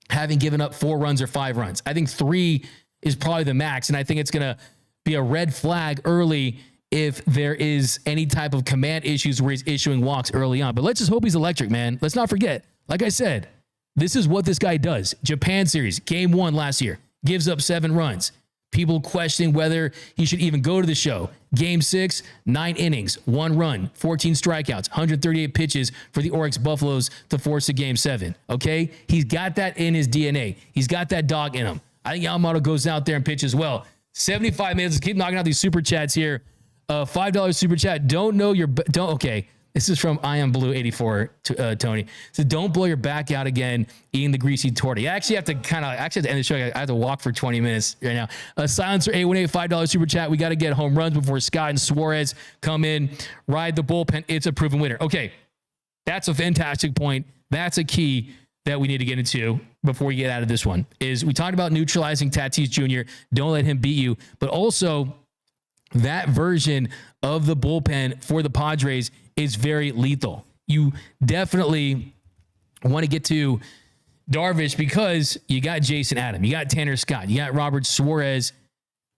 having given up 4 runs or 5 runs. I think 3 is probably the max, and I think it's going to be a red flag early if there is any type of command issues where he's issuing walks early on. But let's just hope he's electric, man. Let's not forget, like I said, this is what this guy does. Japan series, game 1 last year, gives up 7 runs. People questioning whether he should even go to the show. Game 6, 9 innings, 1 run, 14 strikeouts, 138 pitches for the Oryx Buffaloes to force a game 7. Okay? He's got that in his DNA. He's got that dog in him. I think Yamamoto goes out there and pitches well. 75 minutes. Keep knocking out these super chats here. $5 super chat. Okay. This is from I Am Blue 84, Tony. So don't blow your back out again eating the greasy torta. You actually have to end the show. I have to walk for 20 minutes right now. Silencer 818, $5 super chat. We got to get home runs before Scott and Suarez come in. Ride the bullpen. It's a proven winner. Okay. That's a fantastic point. That's a key that we need to get into before we get out of this one. Is we talked about neutralizing Tatis Jr. Don't let him beat you. But also that version of the bullpen for the Padres is very lethal. You definitely want to get to Darvish because you got Jason Adam, you got Tanner Scott, you got Robert Suarez.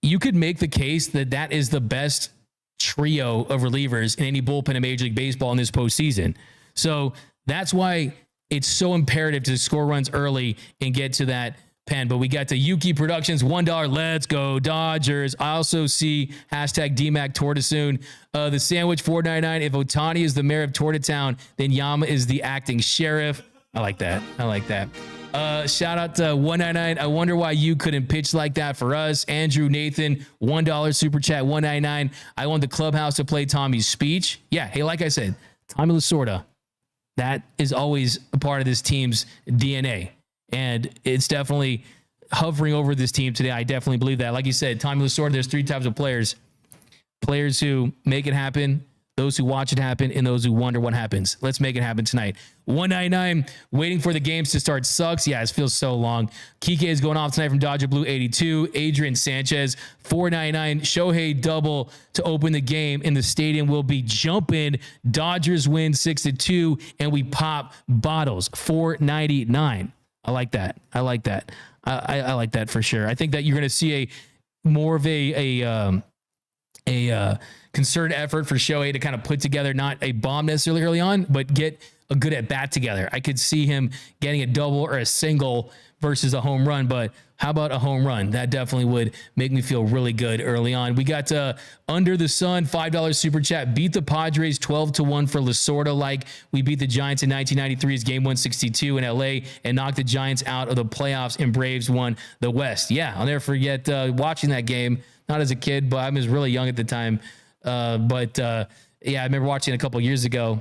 You could make the case that that is the best trio of relievers in any bullpen in Major League Baseball in this postseason. So that's why it's so imperative to score runs early and get to that pen. But we got to Yuki Productions, $1. Let's go Dodgers. I also see hashtag DMAC Torta soon. The sandwich $4.99. If Ohtani is the mayor of Torta Town, then Yama is the acting sheriff. I like that. Shout out to $1.99. I wonder why you couldn't pitch like that for us. Andrew Nathan, $1 super chat, $1.99. I want the clubhouse to play Tommy's speech. Yeah. Hey, like I said, Tommy Lasorda, that is always a part of this team's DNA. And it's definitely hovering over this team today. I definitely believe that. Like you said, Tommy Lasorda, there's 3 types of players. Players who make it happen, those who watch it happen, and those who wonder what happens. Let's make it happen tonight. 199, waiting for the games to start sucks. Yeah, it feels so long. Kike is going off tonight from Dodger Blue 82. Adrian Sanchez, 499. Shohei double to open the game, and the stadium will be jumping. Dodgers win 6-2, and we pop bottles. 499. I like that. I like that for sure. I think that you're going to see more of a concerted effort for Shohei to kind of put together not a bomb necessarily early on, but get a good at bat together. I could see him getting a double or a single versus a home run, but how about a home run? That definitely would make me feel really good early on. We got Under the Sun, $5 super chat. Beat the Padres 12-1 for Lasorda, like we beat the Giants in 1993's Game 162 in LA and knocked the Giants out of the playoffs, and Braves won the West. Yeah, I'll never forget watching that game, not as a kid, but I was really young at the time. Yeah, I remember watching it a couple years ago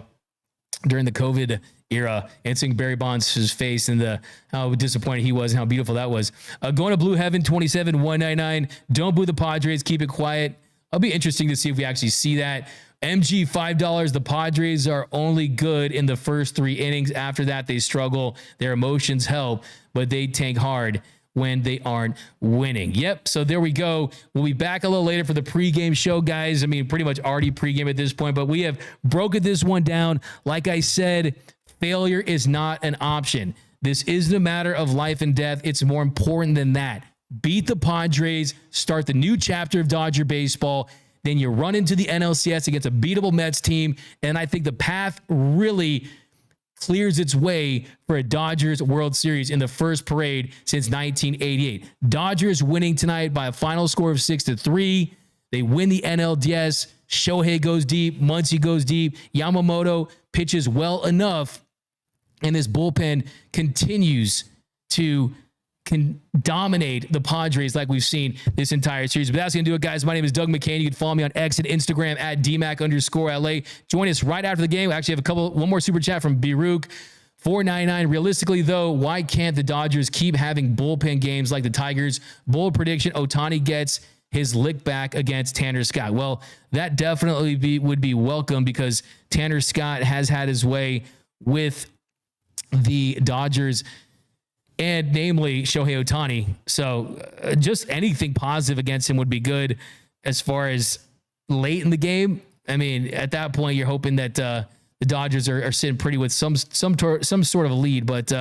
during the COVID era and seeing Barry Bonds' face and how disappointed he was and how beautiful that was. Going to Blue Heaven 27, 199. Don't boo the Padres. Keep it quiet. It'll be interesting to see if we actually see that. MG $5. The Padres are only good in the first 3 innings. After that, they struggle. Their emotions help, but they tank hard when they aren't winning. Yep. So there we go. We'll be back a little later for the pregame show, guys. I mean, pretty much already pregame at this point, but we have broken this one down. Like I said, failure is not an option. This isn't a matter of life and death. It's more important than that. Beat the Padres, start the new chapter of Dodger baseball. Then you run into the NLCS against a beatable Mets team. And I think the path really clears its way for a Dodgers World Series in the first parade since 1988. Dodgers winning tonight by a final score of 6-3. They win the NLDS. Shohei goes deep. Muncy goes deep. Yamamoto pitches well enough. And this bullpen continues to dominate the Padres like we've seen this entire series. But that's going to do it, guys. My name is Doug McKain. You can follow me on X and Instagram at DMAC_LA. Join us right after the game. We actually have one more super chat from Biruk. $4.99. Realistically, though, why can't the Dodgers keep having bullpen games like the Tigers? Bold prediction, Ohtani gets his lick back against Tanner Scott. Well, that definitely would be welcome because Tanner Scott has had his way with the Dodgers and namely Shohei Ohtani. So just anything positive against him would be good as far as late in the game. I mean, at that point, you're hoping that the Dodgers are sitting pretty with some sort of a lead. But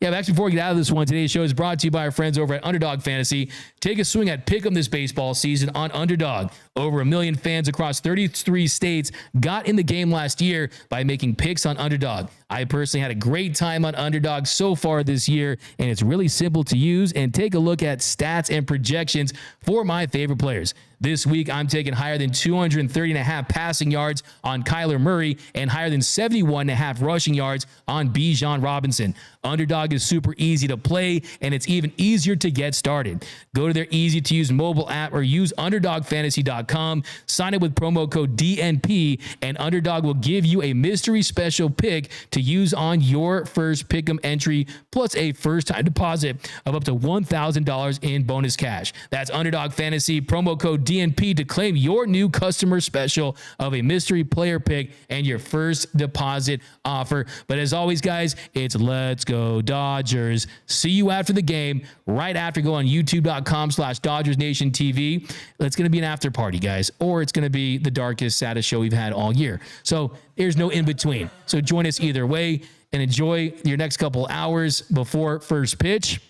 yeah, actually, before we get out of this one, today's show is brought to you by our friends over at Underdog Fantasy. Take a swing at Pick'em this baseball season on Underdog. Over 1 million fans across 33 states got in the game last year by making picks on Underdog. I personally had a great time on Underdog so far this year, and it's really simple to use. And take a look at stats and projections for my favorite players. This week, I'm taking higher than 230.5 passing yards on Kyler Murray and higher than 71.5 rushing yards on Bijan Robinson. Underdog is super easy to play, and it's even easier to get started. Go to their easy-to-use mobile app or use UnderdogFantasy.com. Sign up with promo code DNP, and Underdog will give you a mystery special pick to use on your first Pick'em entry, plus a first-time deposit of up to $1,000 in bonus cash. That's Underdog Fantasy, promo code DNP to claim your new customer special of a mystery player pick and your first deposit offer. But as always, guys, it's Let's Go Dodgers. See you after the game. Right after, go on youtube.com/dodgersnationtv. It's going to be an after party, guys, or it's going to be the darkest, saddest show we've had all year. So there's no in between. So join us either way and enjoy your next couple hours before first pitch.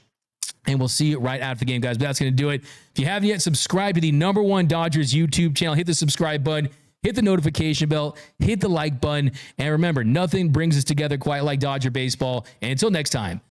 And we'll see you right after the game, guys. But that's going to do it. If you haven't yet subscribed to the #1 Dodgers YouTube channel, hit the subscribe button, hit the notification bell, hit the like button. And remember, nothing brings us together quite like Dodger baseball. And until next time,